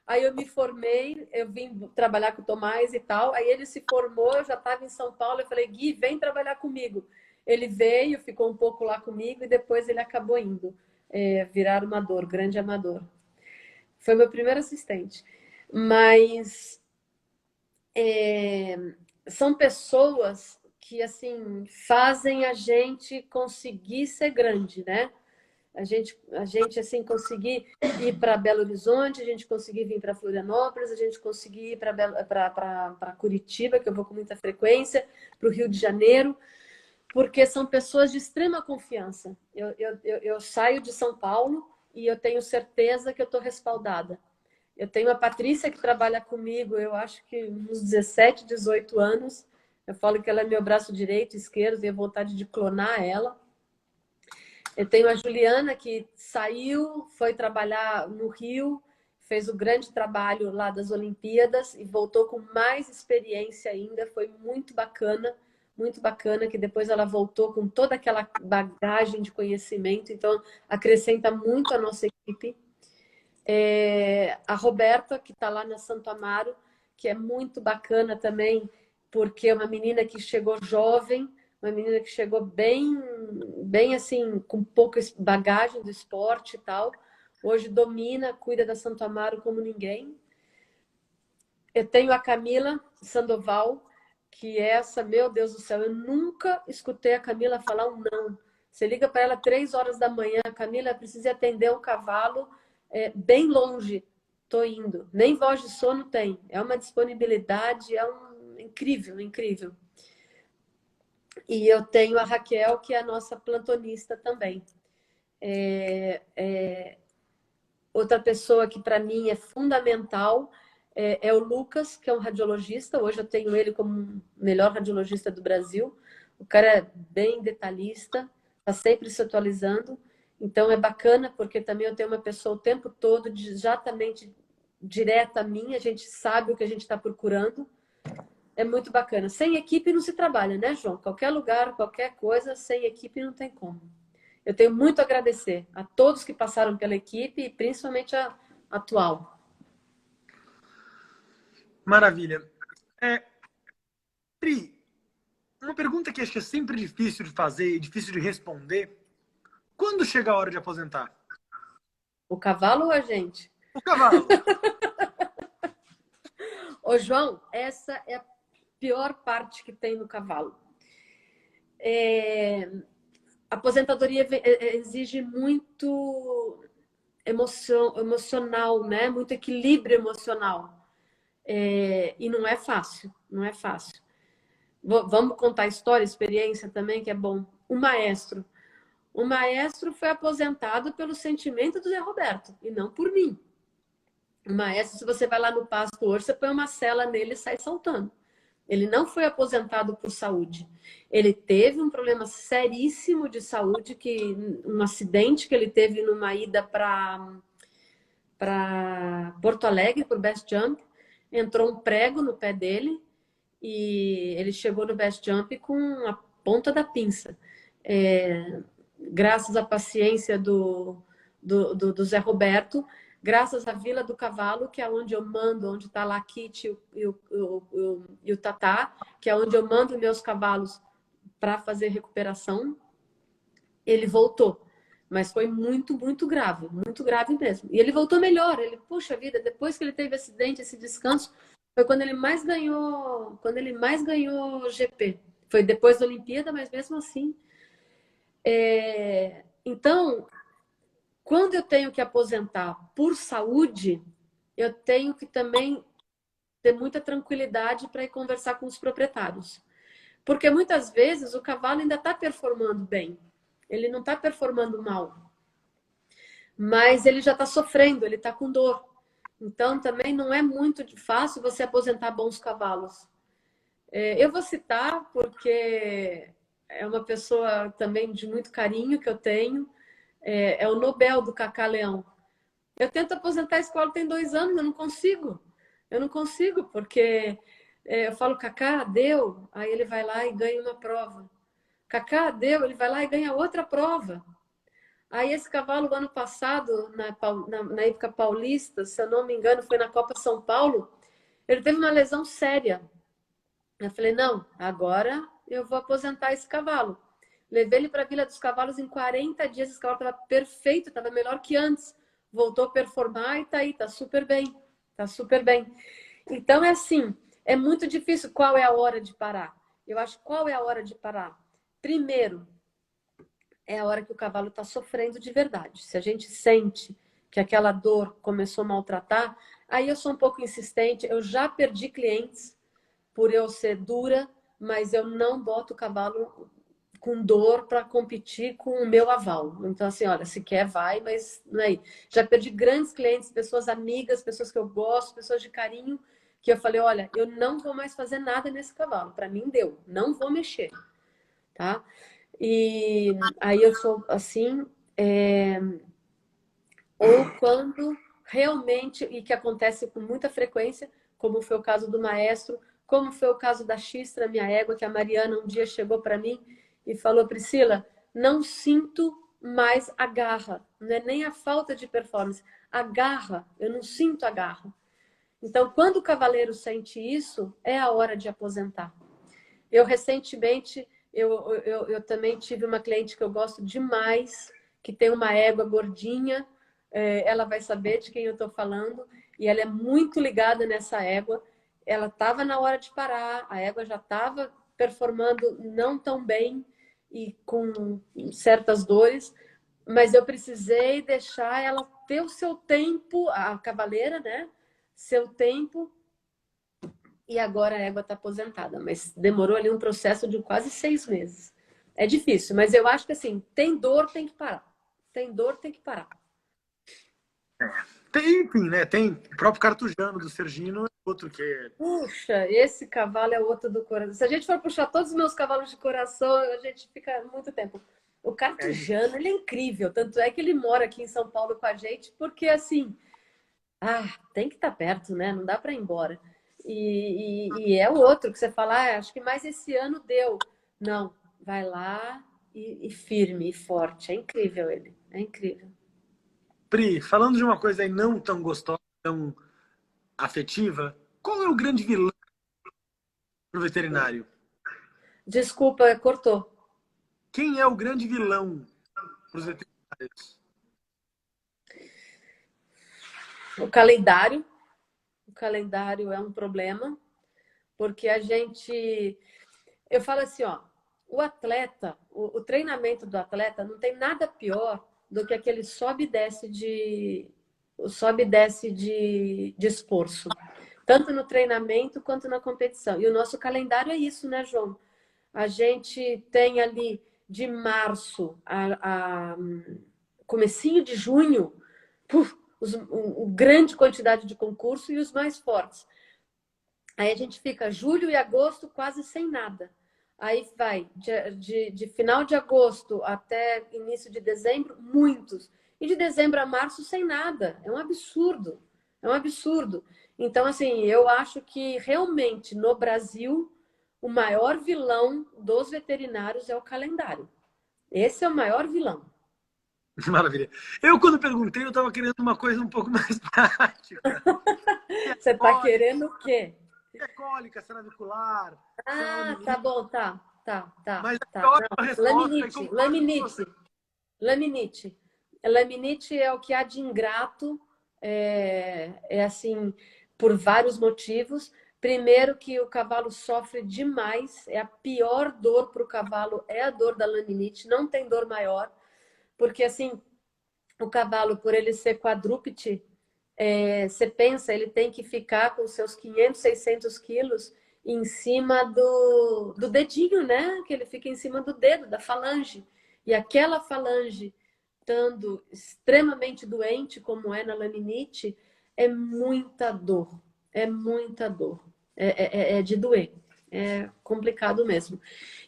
Aí eu me formei, eu vim trabalhar com o Tomás e tal. Aí ele se formou, eu já estava em São Paulo. Eu falei, Gui, vem trabalhar comigo. Ele veio, ficou um pouco lá comigo e depois ele acabou indo virar amador, grande amador. Foi meu primeiro assistente. Mas são pessoas que assim fazem a gente conseguir ser grande, né? A gente assim conseguir ir para Belo Horizonte, a gente conseguir vir para Florianópolis, a gente conseguir ir para Curitiba, que eu vou com muita frequência, para o Rio de Janeiro, porque são pessoas de extrema confiança. Eu saio de São Paulo e eu tenho certeza que eu estou respaldada. Eu tenho a Patrícia que trabalha comigo, eu acho que uns 17, 18 anos. Eu falo que ela é meu braço direito, esquerdo, tenho vontade de clonar ela. Eu tenho a Juliana que saiu, foi trabalhar no Rio, fez o grande trabalho lá das Olimpíadas e voltou com mais experiência ainda. Foi muito bacana que depois ela voltou com toda aquela bagagem de conhecimento. Então, acrescenta muito a nossa equipe. A Roberta, que está lá na Santo Amaro, que é muito bacana também, porque é uma menina que chegou jovem, uma menina que chegou bem assim, com pouca bagagem do esporte e tal. Hoje domina, cuida da Santo Amaro como ninguém. Eu tenho a Camila Sandoval, que essa, meu Deus do céu, eu nunca escutei a Camila falar um não. Você liga para ela 3 horas da manhã, Camila, precisa atender um cavalo bem longe. Tô indo. Nem voz de sono tem. É uma disponibilidade, incrível, incrível. E eu tenho a Raquel, que é a nossa plantonista também. Outra pessoa que para mim é fundamental é o Lucas, que é um radiologista. Hoje eu tenho ele como o melhor radiologista do Brasil. O cara é bem detalhista, está sempre se atualizando. Então é bacana, porque também eu tenho uma pessoa o tempo todo exatamente direta a mim, a gente sabe o que a gente está procurando. É muito bacana. Sem equipe não se trabalha, né, João? Qualquer lugar, qualquer coisa, sem equipe não tem como. Eu tenho muito a agradecer a todos que passaram pela equipe e principalmente a atual. Maravilha. Pri, uma pergunta que acho que é sempre difícil de fazer e difícil de responder. Quando chega a hora de aposentar? O cavalo ou a gente? O cavalo. Ô, João, essa é a pior parte que tem no cavalo. A aposentadoria exige muito emocional, né? Muito equilíbrio emocional. E não é fácil, não é fácil. Vamos contar história, experiência também, que é bom. O maestro foi aposentado pelo sentimento do Zé Roberto, e não por mim. O maestro, se você vai lá no pasto hoje, você põe uma cela nele e sai saltando. Ele não foi aposentado por saúde. Ele teve um problema seríssimo de saúde, um acidente que ele teve numa ida para Porto Alegre, por Best Jump. Entrou um prego no pé dele e ele chegou no Best Jump com a ponta da pinça. Graças à paciência do Zé Roberto, graças à Vila do Cavalo, que é onde eu mando, onde está lá a Kitty e o Tatá, que é onde eu mando meus cavalos para fazer recuperação, ele voltou. Mas foi muito, muito grave mesmo. E ele voltou melhor. Ele, puxa vida, depois que ele teve acidente, esse descanso, foi quando ele mais ganhou GP. Foi depois da Olimpíada, mas mesmo assim. Então, quando eu tenho que aposentar por saúde, eu tenho que também ter muita tranquilidade para ir conversar com os proprietários. Porque muitas vezes o cavalo ainda está performando bem. Ele não está performando mal. Mas ele já está sofrendo, ele está com dor. Então, também não é muito fácil você aposentar bons cavalos. Eu vou citar porque é uma pessoa também de muito carinho que eu tenho. É o Nobel do Cacá Leão. Eu tento aposentar esse cavalo tem 2 anos, eu não consigo. Eu não consigo, porque eu falo, Cacá, deu. Aí ele vai lá e ganha uma prova. Cacá, deu. Ele vai lá e ganha outra prova. Aí esse cavalo, ano passado, na época paulista, se eu não me engano, foi na Copa São Paulo, ele teve uma lesão séria. Eu falei, não, agora eu vou aposentar esse cavalo. Levei ele para a Vila dos Cavalos em 40 dias, esse cavalo estava perfeito, estava melhor que antes. Voltou a performar e está aí, está super bem. Está super bem. Então, é assim, é muito difícil qual é a hora de parar. Eu acho qual é a hora de parar. Primeiro, é a hora que o cavalo está sofrendo de verdade. Se a gente sente que aquela dor começou a maltratar, aí eu sou um pouco insistente. Eu já perdi clientes por eu ser dura, mas eu não boto o cavalo com dor para competir com o meu aval. Então, assim, olha, se quer, vai, mas não é aí. Já perdi grandes clientes, pessoas amigas, pessoas que eu gosto, pessoas de carinho, que eu falei, olha, eu não vou mais fazer nada nesse cavalo. Para mim, deu. Não vou mexer, tá? E aí eu sou assim, ou quando realmente, e que acontece com muita frequência, como foi o caso do maestro, como foi o caso da Xistra, minha égua, que a Mariana um dia chegou para mim e falou, Priscila, não sinto mais a garra, não é nem a falta de performance, a garra, eu não sinto a garra. Então, quando o cavaleiro sente isso, é a hora de aposentar. Eu recentemente, eu também tive uma cliente que eu gosto demais, que tem uma égua gordinha, ela vai saber de quem eu estou falando, e ela é muito ligada nessa égua. Ela estava na hora de parar, a égua já estava performando não tão bem e com certas dores, mas eu precisei deixar ela ter o seu tempo, a cavaleira, né? Seu tempo, e agora a égua está aposentada, mas demorou ali um processo de quase 6 meses. É difícil, mas eu acho que assim, tem dor, tem que parar. Tem dor, tem que parar. Tem, enfim, né? Tem o próprio Cartujano do Sergino, outro que é... Puxa, esse cavalo é outro do coração. Se a gente for puxar todos os meus cavalos de coração, a gente fica muito tempo. O Cartujano, ele é incrível. Tanto é que ele mora aqui em São Paulo com a gente, porque assim, tem que estar perto, né? Não dá para ir embora. E é o outro que você fala, acho que mais esse ano deu. Não, vai lá e firme e forte. É incrível ele. É incrível. Pri, falando de uma coisa aí não tão gostosa, tão afetiva, qual é o grande vilão pro veterinário? Desculpa, cortou. Quem é o grande vilão pros veterinários? O calendário. O calendário é um problema, porque a gente... Eu falo assim, ó, o atleta, o treinamento do atleta não tem nada pior do que aquele sobe e desce de esforço, tanto no treinamento quanto na competição. E o nosso calendário é isso, né, João? A gente tem ali de março a comecinho de junho, grande quantidade de concurso e os mais fortes. Aí a gente fica julho e agosto quase sem nada. Aí vai de final de agosto até início de dezembro, muitos. E de dezembro a março sem nada. É um absurdo. É um absurdo. Então, assim, eu acho que realmente no Brasil o maior vilão dos veterinários é o calendário. Esse é o maior vilão. Maravilha. Eu, quando perguntei, eu estava querendo uma coisa um pouco mais prática. Você está querendo o quê? É cólica, cervicular, Tá bom, tá. Mas Tá. a ótima Não, resposta e laminite, concordo com você. laminite. Laminite é o que há de ingrato, assim, por vários motivos. Primeiro que o cavalo sofre demais, é a pior dor para o cavalo, é a dor da laminite, não tem dor maior, porque assim, o cavalo, por ele ser quadrúpede, você pensa, ele tem que ficar com seus 500, 600 quilos em cima do dedinho, né? Que ele fica em cima do dedo, da falange. E aquela falange, estando extremamente doente, como é na laminite, é muita dor. É muita dor. É de doer. É complicado mesmo.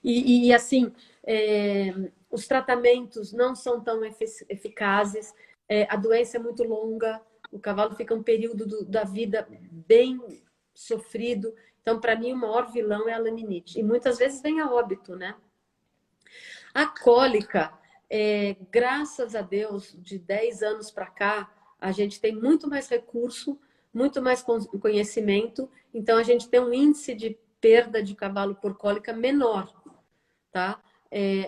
E assim, os tratamentos não são tão eficazes, a doença é muito longa, o cavalo fica um período da vida bem sofrido. Então, para mim, o maior vilão é a laminite. E muitas vezes vem a óbito, né? A cólica, graças a Deus, de 10 anos para cá, a gente tem muito mais recurso, muito mais conhecimento. Então, a gente tem um índice de perda de cavalo por cólica menor, tá?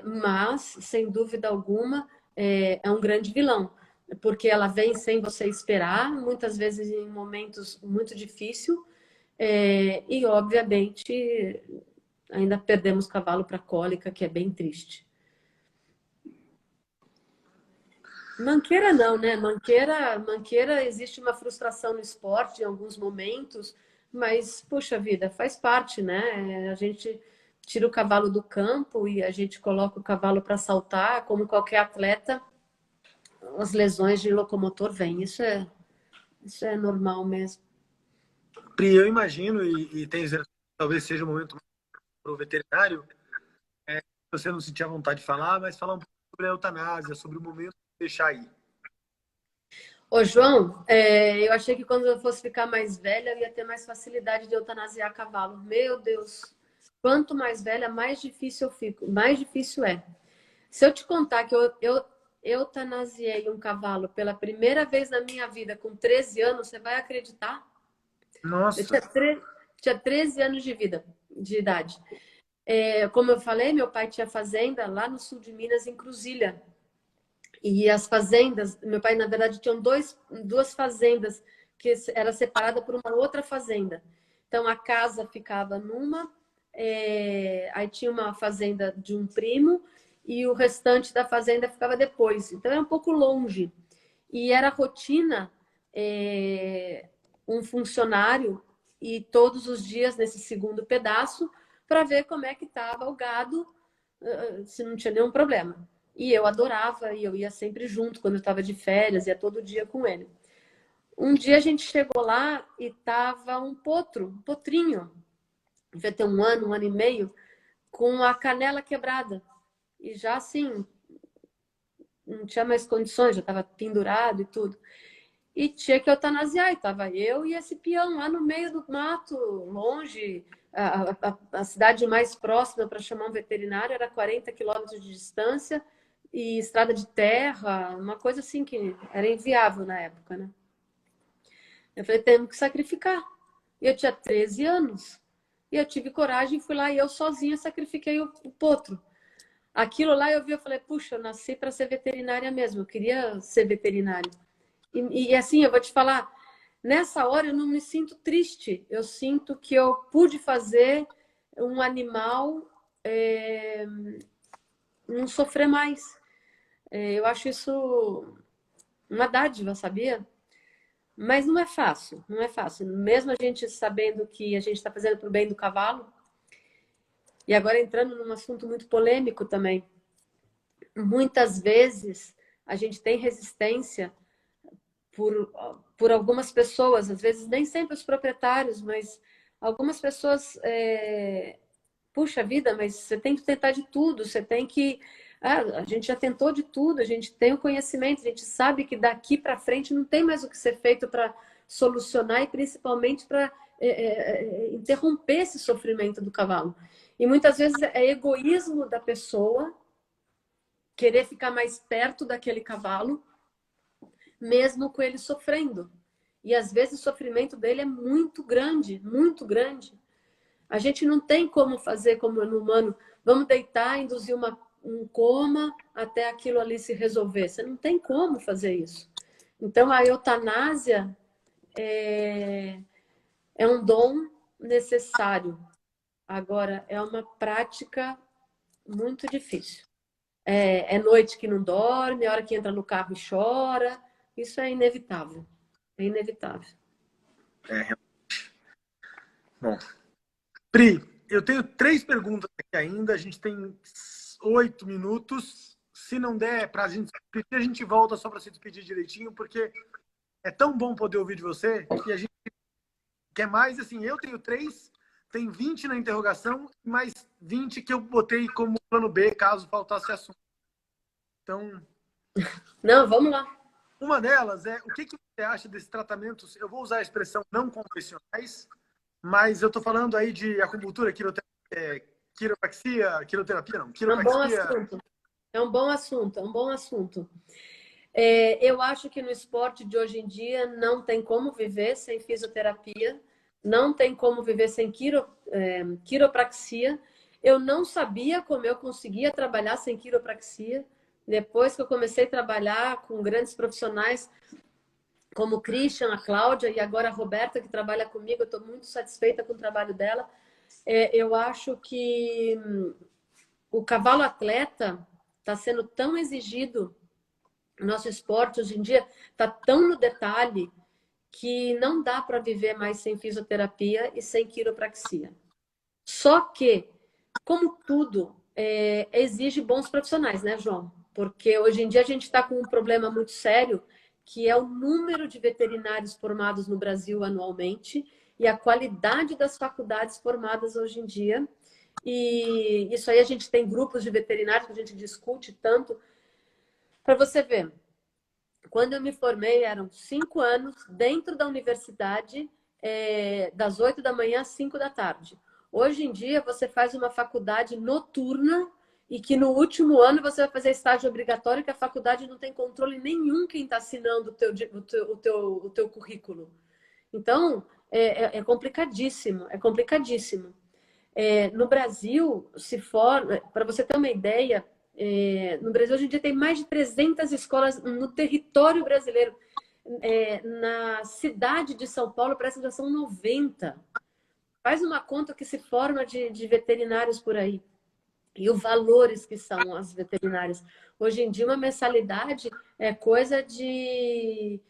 Mas, sem dúvida alguma, é um grande vilão, porque ela vem sem você esperar, muitas vezes em momentos muito difíceis, e, obviamente, ainda perdemos cavalo para cólica, que é bem triste. Manqueira não, né? Manqueira existe uma frustração no esporte em alguns momentos, mas, puxa vida, faz parte, né? A gente tira o cavalo do campo e a gente coloca o cavalo para saltar, como qualquer atleta, as lesões de locomotor vêm. Isso é normal mesmo. Pri, eu imagino, e tenho certeza que talvez seja o momento para o veterinário, você não sentir a vontade de falar, mas falar um pouco sobre a eutanásia, sobre o momento de deixar ir. Ô, João, eu achei que quando eu fosse ficar mais velha, eu ia ter mais facilidade de eutanasiar cavalo. Meu Deus, quanto mais velha, mais difícil eu fico, mais difícil é. Se eu te contar que eu eutanasiei um cavalo pela primeira vez na minha vida com 13 anos, você vai acreditar? Eu Nossa, tinha 13 anos de idade. Como eu falei, meu pai tinha fazenda lá no sul de Minas, em Cruzília. E as fazendas, meu pai, na verdade, tinha duas fazendas que era separada por uma outra fazenda. Então, a casa ficava numa, aí tinha uma fazenda de um primo e o restante da fazenda ficava depois. Então, era um pouco longe. E era rotina, um funcionário e todos os dias nesse segundo pedaço para ver como é que estava o gado, se não tinha nenhum problema. E eu adorava, e eu ia sempre junto quando eu estava de férias, ia todo dia com ele. Um dia a gente chegou lá e tava um potro, um potrinho, devia ter um ano e meio, com a canela quebrada. E já assim, não tinha mais condições, já estava pendurado e tudo. E tinha que eutanasiar, e estava eu e esse peão lá no meio do mato, longe. A cidade mais próxima para chamar um veterinário era 40 quilômetros de distância e estrada de terra, uma coisa assim que era inviável na época, né? Eu falei, temos que sacrificar. E eu tinha 13 anos. E eu tive coragem, fui lá e eu sozinha sacrifiquei o potro. Aquilo lá eu vi, eu falei, puxa, eu nasci para ser veterinária mesmo, eu queria ser veterinária. E assim, eu vou te falar, nessa hora eu não me sinto triste, eu sinto que eu pude fazer um animal não sofrer mais. Eu acho isso uma dádiva, sabia? Mas não é fácil, não é fácil. Mesmo a gente sabendo que a gente está fazendo para o bem do cavalo, e agora entrando num assunto muito polêmico também, muitas vezes a gente tem resistência por algumas pessoas, às vezes nem sempre os proprietários, mas algumas pessoas, puxa vida, mas você tem que tentar de tudo, você tem que. A gente já tentou de tudo, a gente tem o conhecimento, a gente sabe que daqui para frente não tem mais o que ser feito para solucionar e principalmente para interromper esse sofrimento do cavalo. E muitas vezes é egoísmo da pessoa querer ficar mais perto daquele cavalo mesmo com ele sofrendo. E às vezes o sofrimento dele é muito grande, muito grande. A gente não tem como fazer como no humano, vamos deitar, induzir um coma até aquilo ali se resolver. Você não tem como fazer isso. Então a eutanásia é um dom necessário. Agora, é uma prática muito difícil. É noite que não dorme, a hora que entra no carro e chora. Isso é inevitável. É inevitável. É, bom. Pri, eu tenho 3 perguntas aqui ainda. A gente tem 8 minutos. Se não der para a gente se despedir, a gente volta só para se despedir direitinho, porque é tão bom poder ouvir de você e a gente quer mais. Assim, eu tenho 3, tem 20 na interrogação, mais 20 que eu botei como plano B, caso faltasse assunto. Então, Não, vamos lá. uma delas é o que você acha desses tratamentos? Eu vou usar a expressão não convencionais, mas eu estou falando aí de acupuntura, quiroterapia não, É um bom quiropraxia. assunto. É um bom assunto, é um bom assunto. Eu acho que no esporte de hoje em dia não tem como viver sem fisioterapia, não tem como viver sem quiropraxia. Eu não sabia como eu conseguia trabalhar sem quiropraxia. Depois que eu comecei a trabalhar com grandes profissionais como o Christian, a Cláudia e agora a Roberta, que trabalha comigo, eu estou muito satisfeita com o trabalho dela. Eu acho que o cavalo atleta está sendo tão exigido. O nosso esporte hoje em dia está tão no detalhe que não dá para viver mais sem fisioterapia e sem quiropraxia. Só que, como tudo, exige bons profissionais, né, João? Porque hoje em dia a gente está com um problema muito sério, que é o número de veterinários formados no Brasil anualmente e a qualidade das faculdades formadas hoje em dia. E isso aí a gente tem grupos de veterinários que a gente discute tanto. Para você ver, quando eu me formei, eram 5 anos dentro da universidade, das 8 da manhã às 5 da tarde. Hoje em dia, você faz uma faculdade noturna e que no último ano você vai fazer estágio obrigatório, que a faculdade não tem controle nenhum quem está assinando o teu currículo. Então, é complicadíssimo, é complicadíssimo. No Brasil, se for, para você ter uma ideia, no Brasil hoje em dia tem mais de 300 escolas no território brasileiro. Na cidade de São Paulo, parece que já são 90. Faz uma conta que se forma de veterinários por aí. E os valores que são as veterinárias. Hoje em dia, uma mensalidade é coisa de,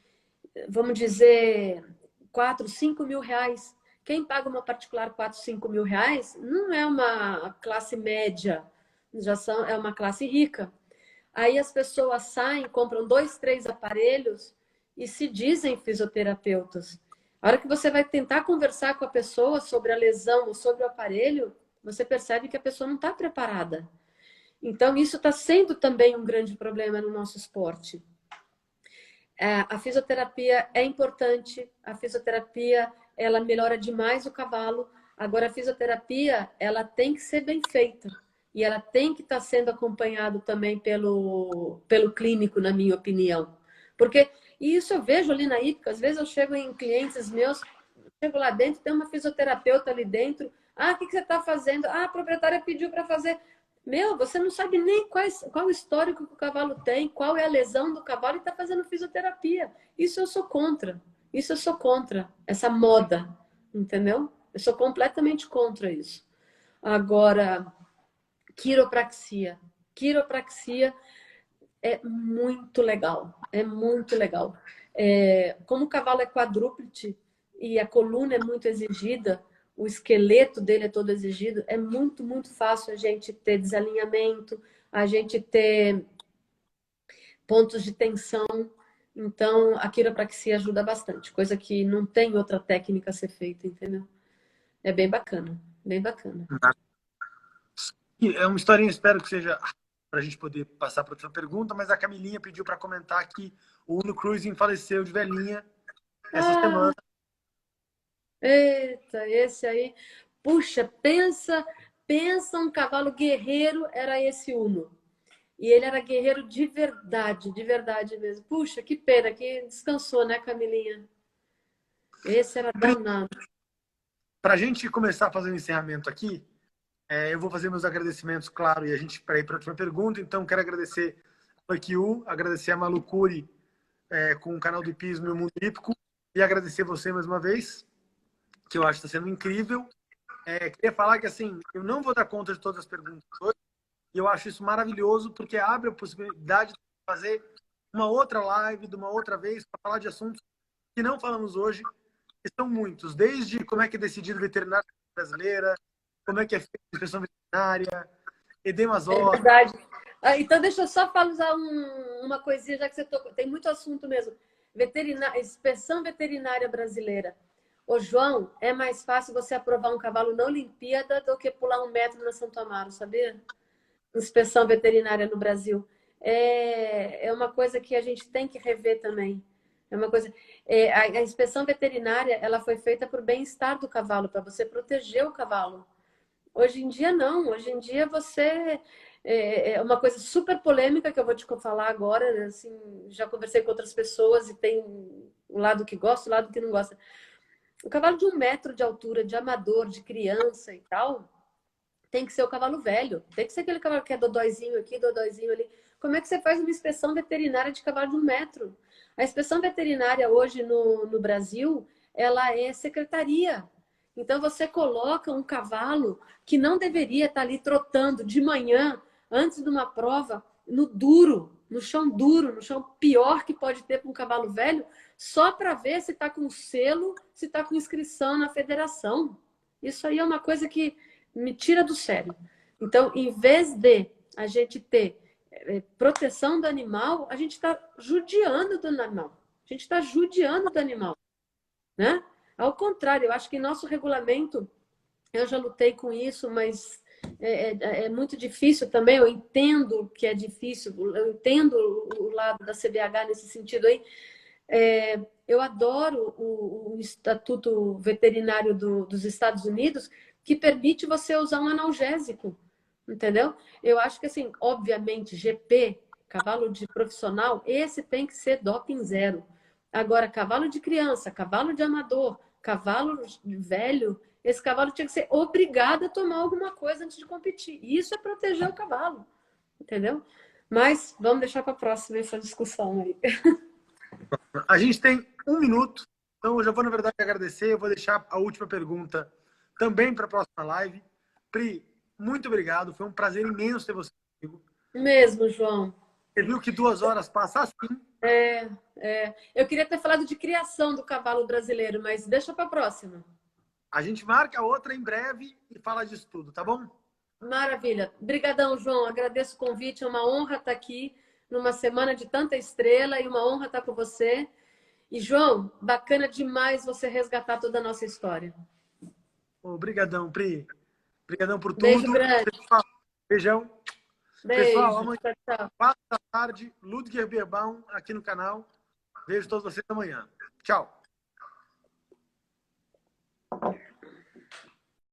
vamos dizer, 4, 5 mil reais. Quem paga uma particular 4, 5 mil reais não é uma classe média, é uma classe rica. Aí as pessoas saem, compram 2, 3 aparelhos e se dizem fisioterapeutas. A hora que você vai tentar conversar com a pessoa sobre a lesão ou sobre o aparelho, você percebe que a pessoa não está preparada. Então, isso está sendo também um grande problema no nosso esporte. A fisioterapia é importante, a fisioterapia ela melhora demais o cavalo. Agora, a fisioterapia ela tem que ser bem feita e ela tem que estar sendo acompanhado também pelo clínico, na minha opinião. Porque, e isso eu vejo ali na hípica, às vezes eu chego em clientes meus, chego lá dentro, tem uma fisioterapeuta ali dentro. Ah, o que você está fazendo? Ah, a proprietária pediu para fazer. Meu, você não sabe nem qual o histórico que o cavalo tem, qual é a lesão do cavalo e está fazendo fisioterapia. Isso eu sou contra. Isso eu sou contra. Essa moda, entendeu? Eu sou completamente contra isso. Agora, quiropraxia. Quiropraxia é muito legal. É muito legal. Como o cavalo é quadrúpede e a coluna é muito exigida, o esqueleto dele é todo exigido, é muito, muito fácil a gente ter desalinhamento, a gente ter pontos de tensão. Então, a quiropraxia ajuda bastante, coisa que não tem outra técnica a ser feita, entendeu? É bem bacana, bem bacana. E é uma historinha, espero que seja para a gente poder passar para outra pergunta, mas a Camilinha pediu para comentar que o Uno Cruising faleceu de velhinha essa semana. Eita, esse aí. Puxa, pensa um cavalo guerreiro, era esse Uno. E ele era guerreiro de verdade mesmo. Puxa, que pena que descansou, né, Camilinha? Esse era danado. Para a gente começar a fazer o encerramento aqui, eu vou fazer meus agradecimentos, claro, e a gente para ir para a última pergunta. Então, quero agradecer a Kiu, agradecer a Malucuri com o canal do Hipismo e o Mundo Hípico, e agradecer você mais uma vez, que eu acho que está sendo incrível. Queria falar que, assim, eu não vou dar conta de todas as perguntas hoje, e eu acho isso maravilhoso, porque abre a possibilidade de fazer uma outra live, de uma outra vez, para falar de assuntos que não falamos hoje, que são muitos, desde como é que é decidido veterinária brasileira, como é que é feita a inspeção veterinária, edemas É ósseos. verdade. Então, deixa eu só falar uma coisinha, já que você tocou. Tem muito assunto mesmo. Inspeção veterinária brasileira. Ô, João, é mais fácil você aprovar um cavalo na Olimpíada do que pular 1 metro na Santo Amaro, sabia? Inspeção veterinária no Brasil. É uma coisa que a gente tem que rever também. É uma coisa. A inspeção veterinária ela foi feita para o bem-estar do cavalo, para você proteger o cavalo. Hoje em dia, não. Hoje em dia, você... É uma coisa super polêmica que eu vou te falar agora. Assim, já conversei com outras pessoas e tem o lado que gosta, o lado que não gosta. O cavalo de 1 metro de altura, de amador, de criança e tal, tem que ser o cavalo velho. Tem que ser aquele cavalo que é dodóizinho aqui, dodóizinho ali. Como é que você faz uma inspeção veterinária de cavalo de 1 metro? A inspeção veterinária hoje no Brasil, ela é secretaria. Então, você coloca um cavalo que não deveria estar ali trotando de manhã, antes de uma prova, no duro, no chão pior que pode ter para um cavalo velho, só para ver se está com selo, se está com inscrição na federação. Isso aí é uma coisa que me tira do sério. Então, em vez de a gente ter proteção do animal, a gente está judiando do animal. A gente está judiando do animal, né? Ao contrário, eu acho que nosso regulamento, eu já lutei com isso, mas é muito difícil também. Eu entendo que é difícil, eu entendo o lado da CBH nesse sentido aí. Eu adoro o Estatuto Veterinário dos Estados Unidos, que permite você usar um analgésico, entendeu? Eu acho que, assim, obviamente, GP, cavalo de profissional, esse tem que ser doping zero. Agora, cavalo de criança, cavalo de amador, cavalo velho, esse cavalo tinha que ser obrigado a tomar alguma coisa antes de competir. E isso é proteger o cavalo, entendeu? Mas vamos deixar para a próxima essa discussão aí. A gente tem 1 minuto, então eu já vou, na verdade, agradecer. Eu vou deixar a última pergunta também para a próxima live. Pri, muito obrigado. Foi um prazer imenso ter você comigo. Mesmo, João. Você viu que 2 horas passam assim. Eu queria ter falado de criação do cavalo brasileiro, mas deixa para a próxima. A gente marca outra em breve e fala disso tudo, tá bom? Maravilha. Obrigadão, João. Agradeço o convite. É uma honra estar aqui numa semana de tanta estrela e uma honra estar com você. E, João, bacana demais você resgatar toda a nossa história. Obrigadão, Pri. Obrigadão por Beijo tudo. grande. Beijão. Pessoal, Beijo. amanhã, Tchau, tchau. 4 da tarde, Ludger Bierbaum aqui no canal. Vejo todos vocês amanhã. Tchau.